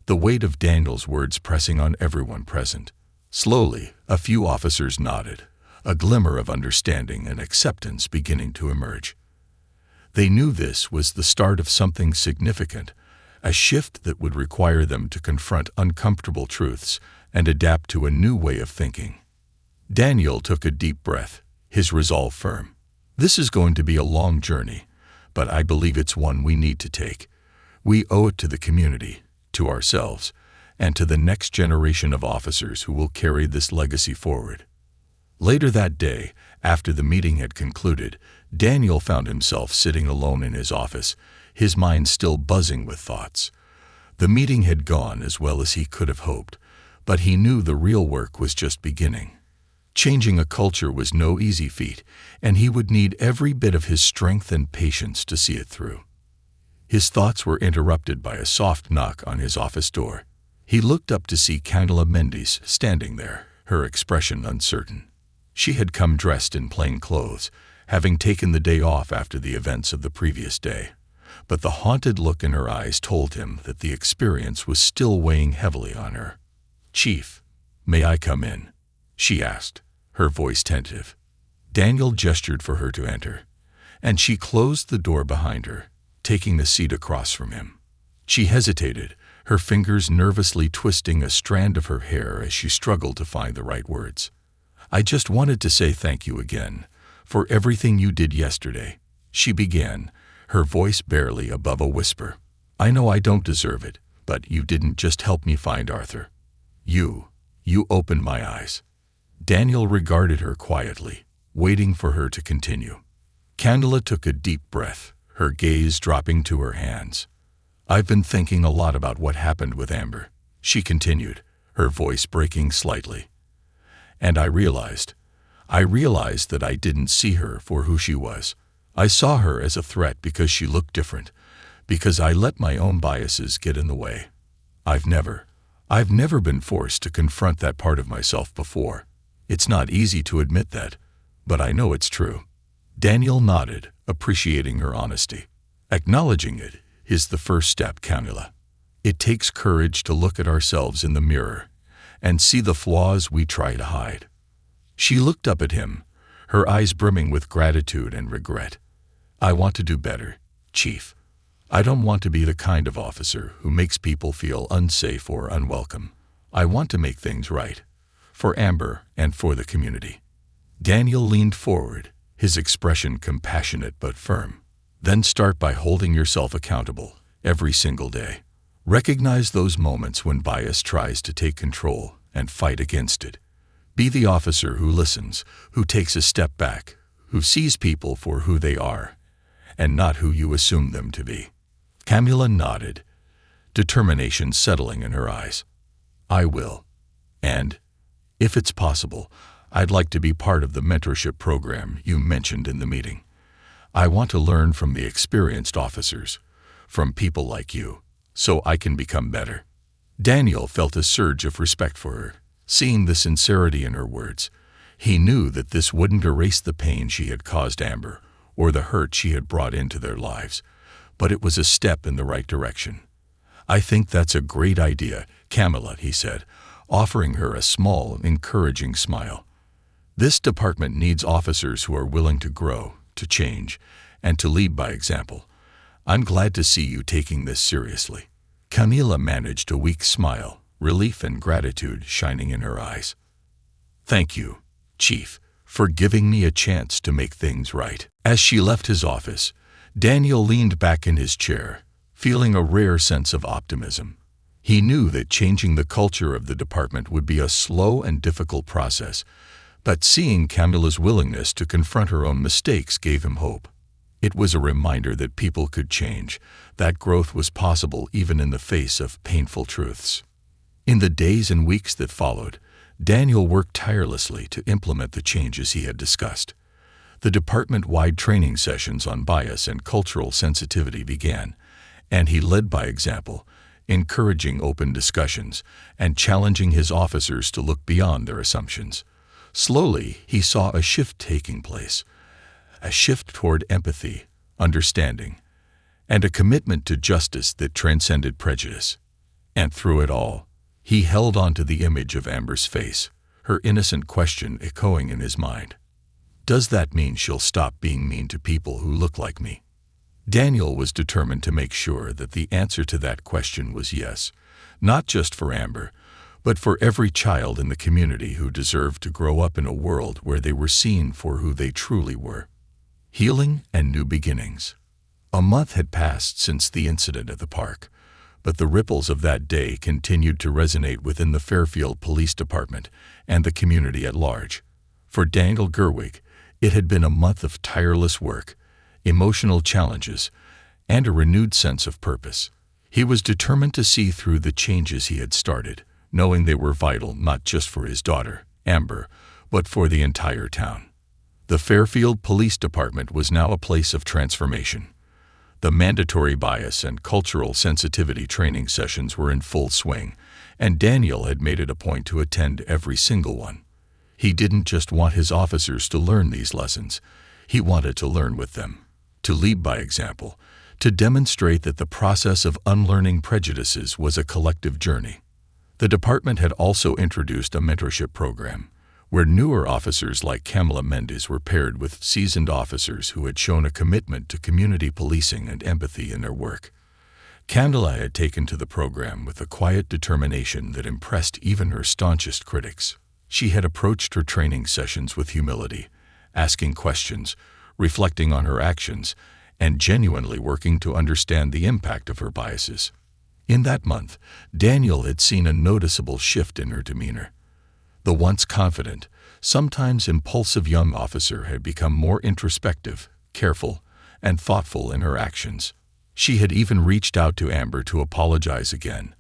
the weight of Daniel's words pressing on everyone present. Slowly, a few officers nodded, a glimmer of understanding and acceptance beginning to emerge. They knew this was the start of something significant, a shift that would require them to confront uncomfortable truths and adapt to a new way of thinking. Daniel took a deep breath, his resolve firm. This is going to be a long journey, but I believe it's one we need to take. We owe it to the community, to ourselves, and to the next generation of officers who will carry this legacy forward. Later that day, after the meeting had concluded, Daniel found himself sitting alone in his office, his mind still buzzing with thoughts. The meeting had gone as well as he could have hoped, but he knew the real work was just beginning. Changing a culture was no easy feat, and he would need every bit of his strength and patience to see it through. His thoughts were interrupted by a soft knock on his office door. He looked up to see Candula Mendes standing there, her expression uncertain. She had come dressed in plain clothes, having taken the day off after the events of the previous day. But the haunted look in her eyes told him that the experience was still weighing heavily on her. "Chief, "May I come in?" she asked, her voice tentative. Daniel gestured for her to enter, and she closed the door behind her, taking the seat across from him. She hesitated, her fingers nervously twisting a strand of her hair as she struggled to find the right words. "I just wanted to say thank you again for everything you did yesterday," she began, her voice barely above a whisper. "I know I don't deserve it, but you didn't just help me find Arthur. You opened my eyes." Daniel regarded her quietly, waiting for her to continue. Candela took a deep breath, her gaze dropping to her hands. "I've been thinking a lot about what happened with Amber," she continued, her voice breaking slightly. "And I realized that I didn't see her for who she was. I saw her as a threat because she looked different, because I let my own biases get in the way. I've never been forced to confront that part of myself before. It's not easy to admit that, but I know it's true." Daniel nodded, appreciating her honesty. "Acknowledging it is the first step, Candela. It takes courage to look at ourselves in the mirror and see the flaws we try to hide." She looked up at him, her eyes brimming with gratitude and regret. "I want to do better, Chief. I don't want to be the kind of officer who makes people feel unsafe or unwelcome. I want to make things right, for Amber and for the community." Daniel leaned forward, his expression compassionate but firm. "Then start by holding yourself accountable every single day. Recognize those moments when bias tries to take control and fight against it. Be the officer who listens, who takes a step back, who sees people for who they are, and not who you assume them to be." Camila nodded, determination settling in her eyes. "I will. And, if it's possible, I'd like to be part of the mentorship program you mentioned in the meeting. I want to learn from the experienced officers, from people like you, so I can become better." Daniel felt a surge of respect for her, seeing the sincerity in her words. He knew that this wouldn't erase the pain she had caused Amber or the hurt she had brought into their lives, but it was a step in the right direction. "I think that's a great idea, Camila," he said, offering her a small, encouraging smile. "This department needs officers who are willing to grow, to change, and to lead by example. I'm glad to see you taking this seriously." Camila managed a weak smile, relief and gratitude shining in her eyes. "Thank you, Chief, for giving me a chance to make things right." As she left his office, Daniel leaned back in his chair, feeling a rare sense of optimism. He knew that changing the culture of the department would be a slow and difficult process, but seeing Camila's willingness to confront her own mistakes gave him hope. It was a reminder that people could change, that growth was possible even in the face of painful truths. In the days and weeks that followed, Daniel worked tirelessly to implement the changes he had discussed. The department-wide training sessions on bias and cultural sensitivity began, and he led by example, encouraging open discussions and challenging his officers to look beyond their assumptions. Slowly, he saw a shift taking place, a shift toward empathy, understanding, and a commitment to justice that transcended prejudice. And through it all, he held on to the image of Amber's face, her innocent question echoing in his mind. "Does that mean she'll stop being mean to people who look like me?" Daniel was determined to make sure that the answer to that question was yes, not just for Amber, but for every child in the community who deserved to grow up in a world where they were seen for who they truly were. Healing and new beginnings. A month had passed since the incident at the park, but the ripples of that day continued to resonate within the Fairfield Police Department and the community at large. For Daniel Gerwig, it had been a month of tireless work, emotional challenges, and a renewed sense of purpose. He was determined to see through the changes he had started, knowing they were vital not just for his daughter, Amber, but for the entire town. The Fairfield Police Department was now a place of transformation. The mandatory bias and cultural sensitivity training sessions were in full swing, and Daniel had made it a point to attend every single one. He didn't just want his officers to learn these lessons, he wanted to learn with them, to lead by example, to demonstrate that the process of unlearning prejudices was a collective journey. The department had also introduced a mentorship program, where newer officers like Kamala Mendes were paired with seasoned officers who had shown a commitment to community policing and empathy in their work. Kamala had taken to the program with a quiet determination that impressed even her staunchest critics. She had approached her training sessions with humility, asking questions, reflecting on her actions, and genuinely working to understand the impact of her biases. In that month, Daniel had seen a noticeable shift in her demeanor. The once confident, sometimes impulsive young officer had become more introspective, careful, and thoughtful in her actions. She had even reached out to Amber to apologize again,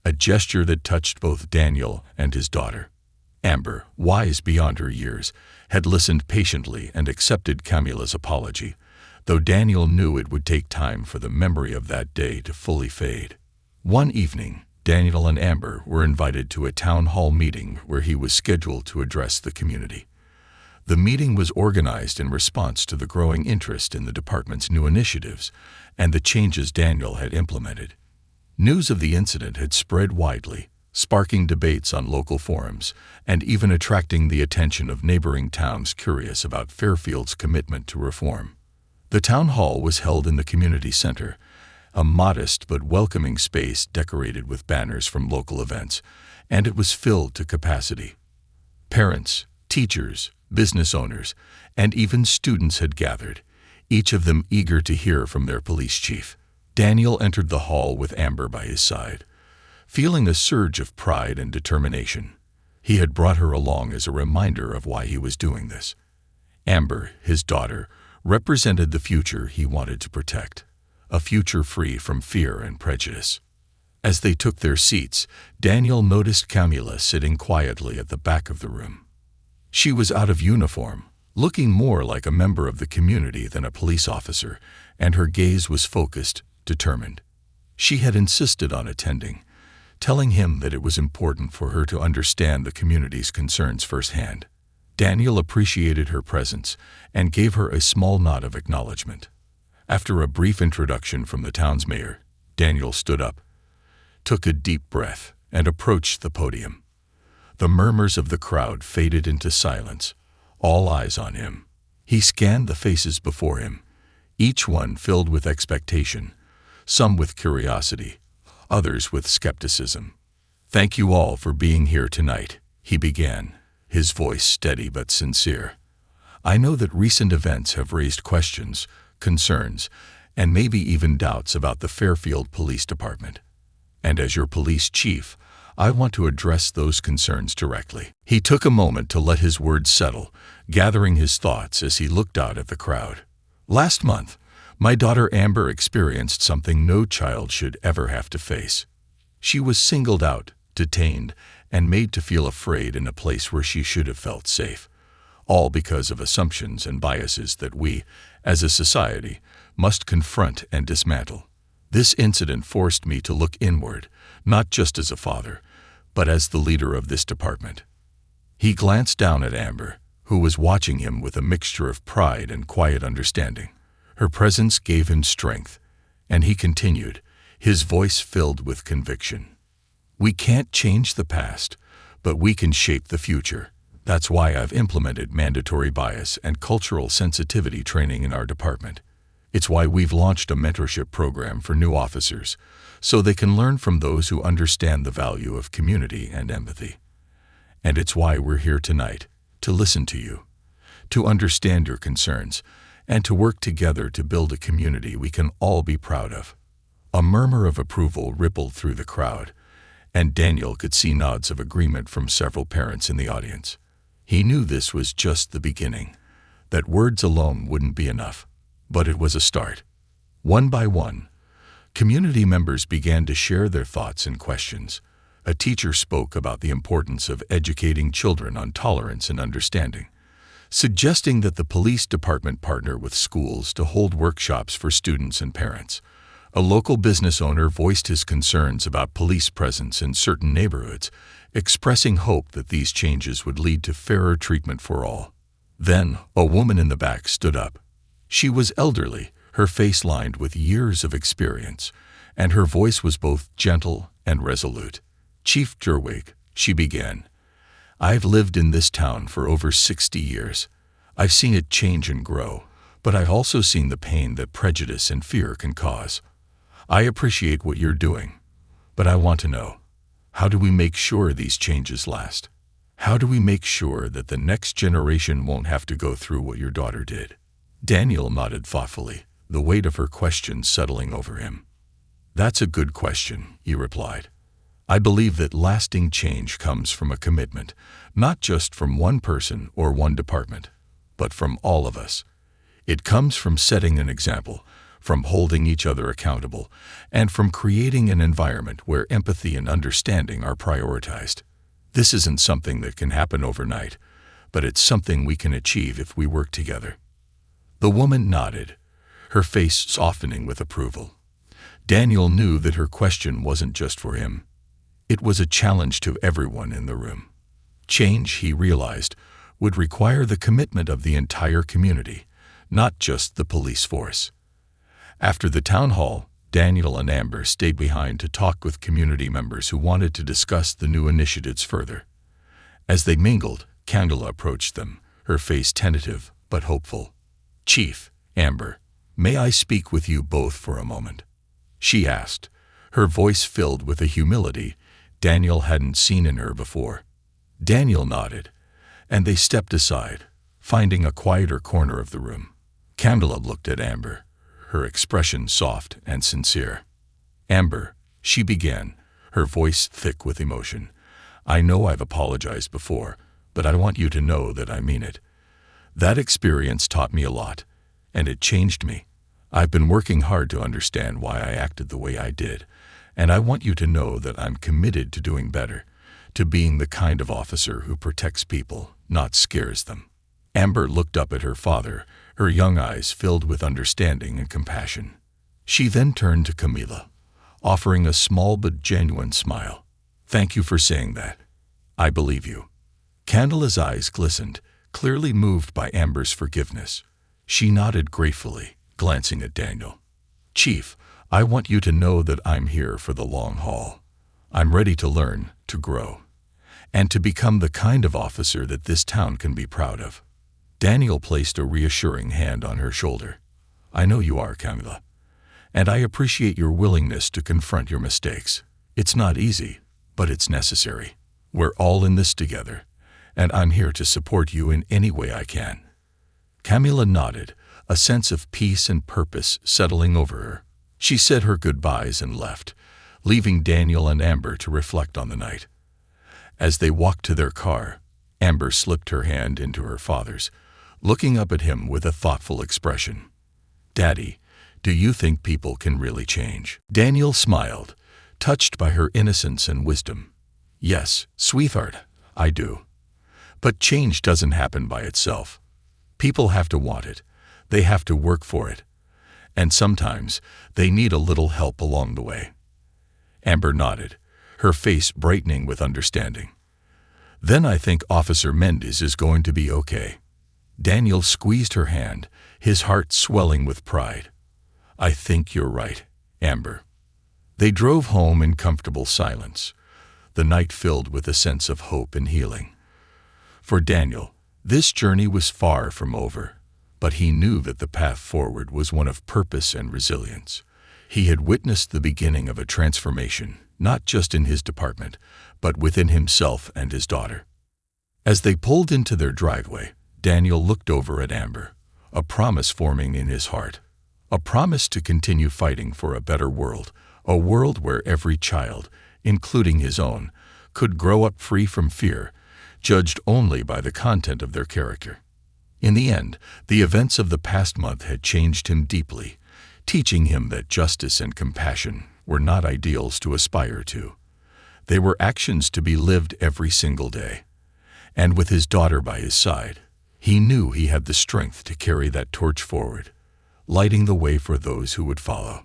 a gesture that touched both Daniel and his daughter. Amber, wise beyond her years, had listened patiently and accepted Kamala's apology, though Daniel knew it would take time for the memory of that day to fully fade. One evening, Daniel and Amber were invited to a town hall meeting where he was scheduled to address the community. The meeting was organized in response to the growing interest in the department's new initiatives and the changes Daniel had implemented. News of the incident had spread widely, sparking debates on local forums and even attracting the attention of neighboring towns curious about Fairfield's commitment to reform. The town hall was held in the community center, a modest but welcoming space decorated with banners from local events, and it was filled to capacity. Parents, teachers, business owners, and even students had gathered, each of them eager to hear from their police chief. Daniel entered the hall with Amber by his side, feeling a surge of pride and determination. He had brought her along as a reminder of why he was doing this. Amber, his daughter, represented the future he wanted to protect, a future free from fear and prejudice. As they took their seats, Daniel noticed Kamala sitting quietly at the back of the room. She was out of uniform, looking more like a member of the community than a police officer, and her gaze was focused, determined. She had insisted on attending, telling him that it was important for her to understand the community's concerns firsthand. Daniel appreciated her presence and gave her a small nod of acknowledgement. After a brief introduction from the town's mayor, Daniel stood up, took a deep breath, and approached the podium. The murmurs of the crowd faded into silence, all eyes on him. He scanned the faces before him, each one filled with expectation, some with curiosity, others with skepticism. "Thank you all for being here tonight," he began, his voice steady but sincere. "I know that recent events have raised questions, concerns, and maybe even doubts about the Fairfield Police Department. And as your police chief, I want to address those concerns directly." He took a moment to let his words settle, gathering his thoughts as he looked out at the crowd. "Last month, my daughter Amber experienced something no child should ever have to face. She was singled out, detained, and made to feel afraid in a place where she should have felt safe, all because of assumptions and biases that we, as a society, must confront and dismantle. This incident forced me to look inward, not just as a father, but as the leader of this department." He glanced down at Amber, who was watching him with a mixture of pride and quiet understanding. Her presence gave him strength, and he continued, his voice filled with conviction. "We can't change the past, but we can shape the future. That's why I've implemented mandatory bias and cultural sensitivity training in our department. It's why we've launched a mentorship program for new officers, so they can learn from those who understand the value of community and empathy. And it's why we're here tonight, to listen to you, to understand your concerns, and to work together to build a community we can all be proud of." A murmur of approval rippled through the crowd, and Daniel could see nods of agreement from several parents in the audience. He knew this was just the beginning, that words alone wouldn't be enough, but it was a start. One by one, community members began to share their thoughts and questions. A teacher spoke about the importance of educating children on tolerance and understanding, suggesting that the police department partner with schools to hold workshops for students and parents. A local business owner voiced his concerns about police presence in certain neighborhoods, expressing hope that these changes would lead to fairer treatment for all. Then, a woman in the back stood up. She was elderly, her face lined with years of experience, and her voice was both gentle and resolute. Chief Gerwig, she began, I've lived in this town for over 60 years. I've seen it change and grow, but I've also seen the pain that prejudice and fear can cause. I appreciate what you're doing, but I want to know, how do we make sure these changes last? How do we make sure that the next generation won't have to go through what your daughter did? Daniel nodded thoughtfully, the weight of her question settling over him. That's a good question, he replied. I believe that lasting change comes from a commitment, not just from one person or one department, but from all of us. It comes from setting an example, from holding each other accountable, and from creating an environment where empathy and understanding are prioritized. This isn't something that can happen overnight, but it's something we can achieve if we work together. The woman nodded, her face softening with approval. Daniel knew that her question wasn't just for him. It was a challenge to everyone in the room. Change, he realized, would require the commitment of the entire community, not just the police force. After the town hall, Daniel and Amber stayed behind to talk with community members who wanted to discuss the new initiatives further. As they mingled, Candela approached them, her face tentative but hopeful. Chief, Amber, may I speak with you both for a moment? She asked, her voice filled with a humility Daniel hadn't seen in her before. Daniel nodded, and they stepped aside, finding a quieter corner of the room. Candela looked at Amber, her expression soft and sincere. Amber, she began, her voice thick with emotion, I know I've apologized before, but I want you to know that I mean it. That experience taught me a lot, and it changed me. I've been working hard to understand why I acted the way I did, and I want you to know that I'm committed to doing better, to being the kind of officer who protects people, not scares them. Amber looked up at her father, her young eyes filled with understanding and compassion. She then turned to Camila, offering a small but genuine smile. Thank you for saying that. I believe you. Candela's eyes glistened, clearly moved by Amber's forgiveness. She nodded gratefully, glancing at Daniel. Chief, I want you to know that I'm here for the long haul. I'm ready to learn, to grow, and to become the kind of officer that this town can be proud of. Daniel placed a reassuring hand on her shoulder. I know you are, Camila, and I appreciate your willingness to confront your mistakes. It's not easy, but it's necessary. We're all in this together, and I'm here to support you in any way I can. Camila nodded, a sense of peace and purpose settling over her. She said her goodbyes and left, leaving Daniel and Amber to reflect on the night. As they walked to their car, Amber slipped her hand into her father's, looking up at him with a thoughtful expression. Daddy, do you think people can really change? Daniel smiled, touched by her innocence and wisdom. Yes, sweetheart, I do. But change doesn't happen by itself. People have to want it. They have to work for it. And sometimes they need a little help along the way. Amber nodded, her face brightening with understanding. Then I think Officer Mendes is going to be okay. Daniel squeezed her hand, his heart swelling with pride. I think you're right, Amber. They drove home in comfortable silence, the night filled with a sense of hope and healing. For Daniel, this journey was far from over, but he knew that the path forward was one of purpose and resilience. He had witnessed the beginning of a transformation, not just in his department, but within himself and his daughter. As they pulled into their driveway, Daniel looked over at Amber, a promise forming in his heart. A promise to continue fighting for a better world, a world where every child, including his own, could grow up free from fear, judged only by the content of their character. In the end, the events of the past month had changed him deeply, teaching him that justice and compassion were not ideals to aspire to. They were actions to be lived every single day. And with his daughter by his side, he knew he had the strength to carry that torch forward, lighting the way for those who would follow.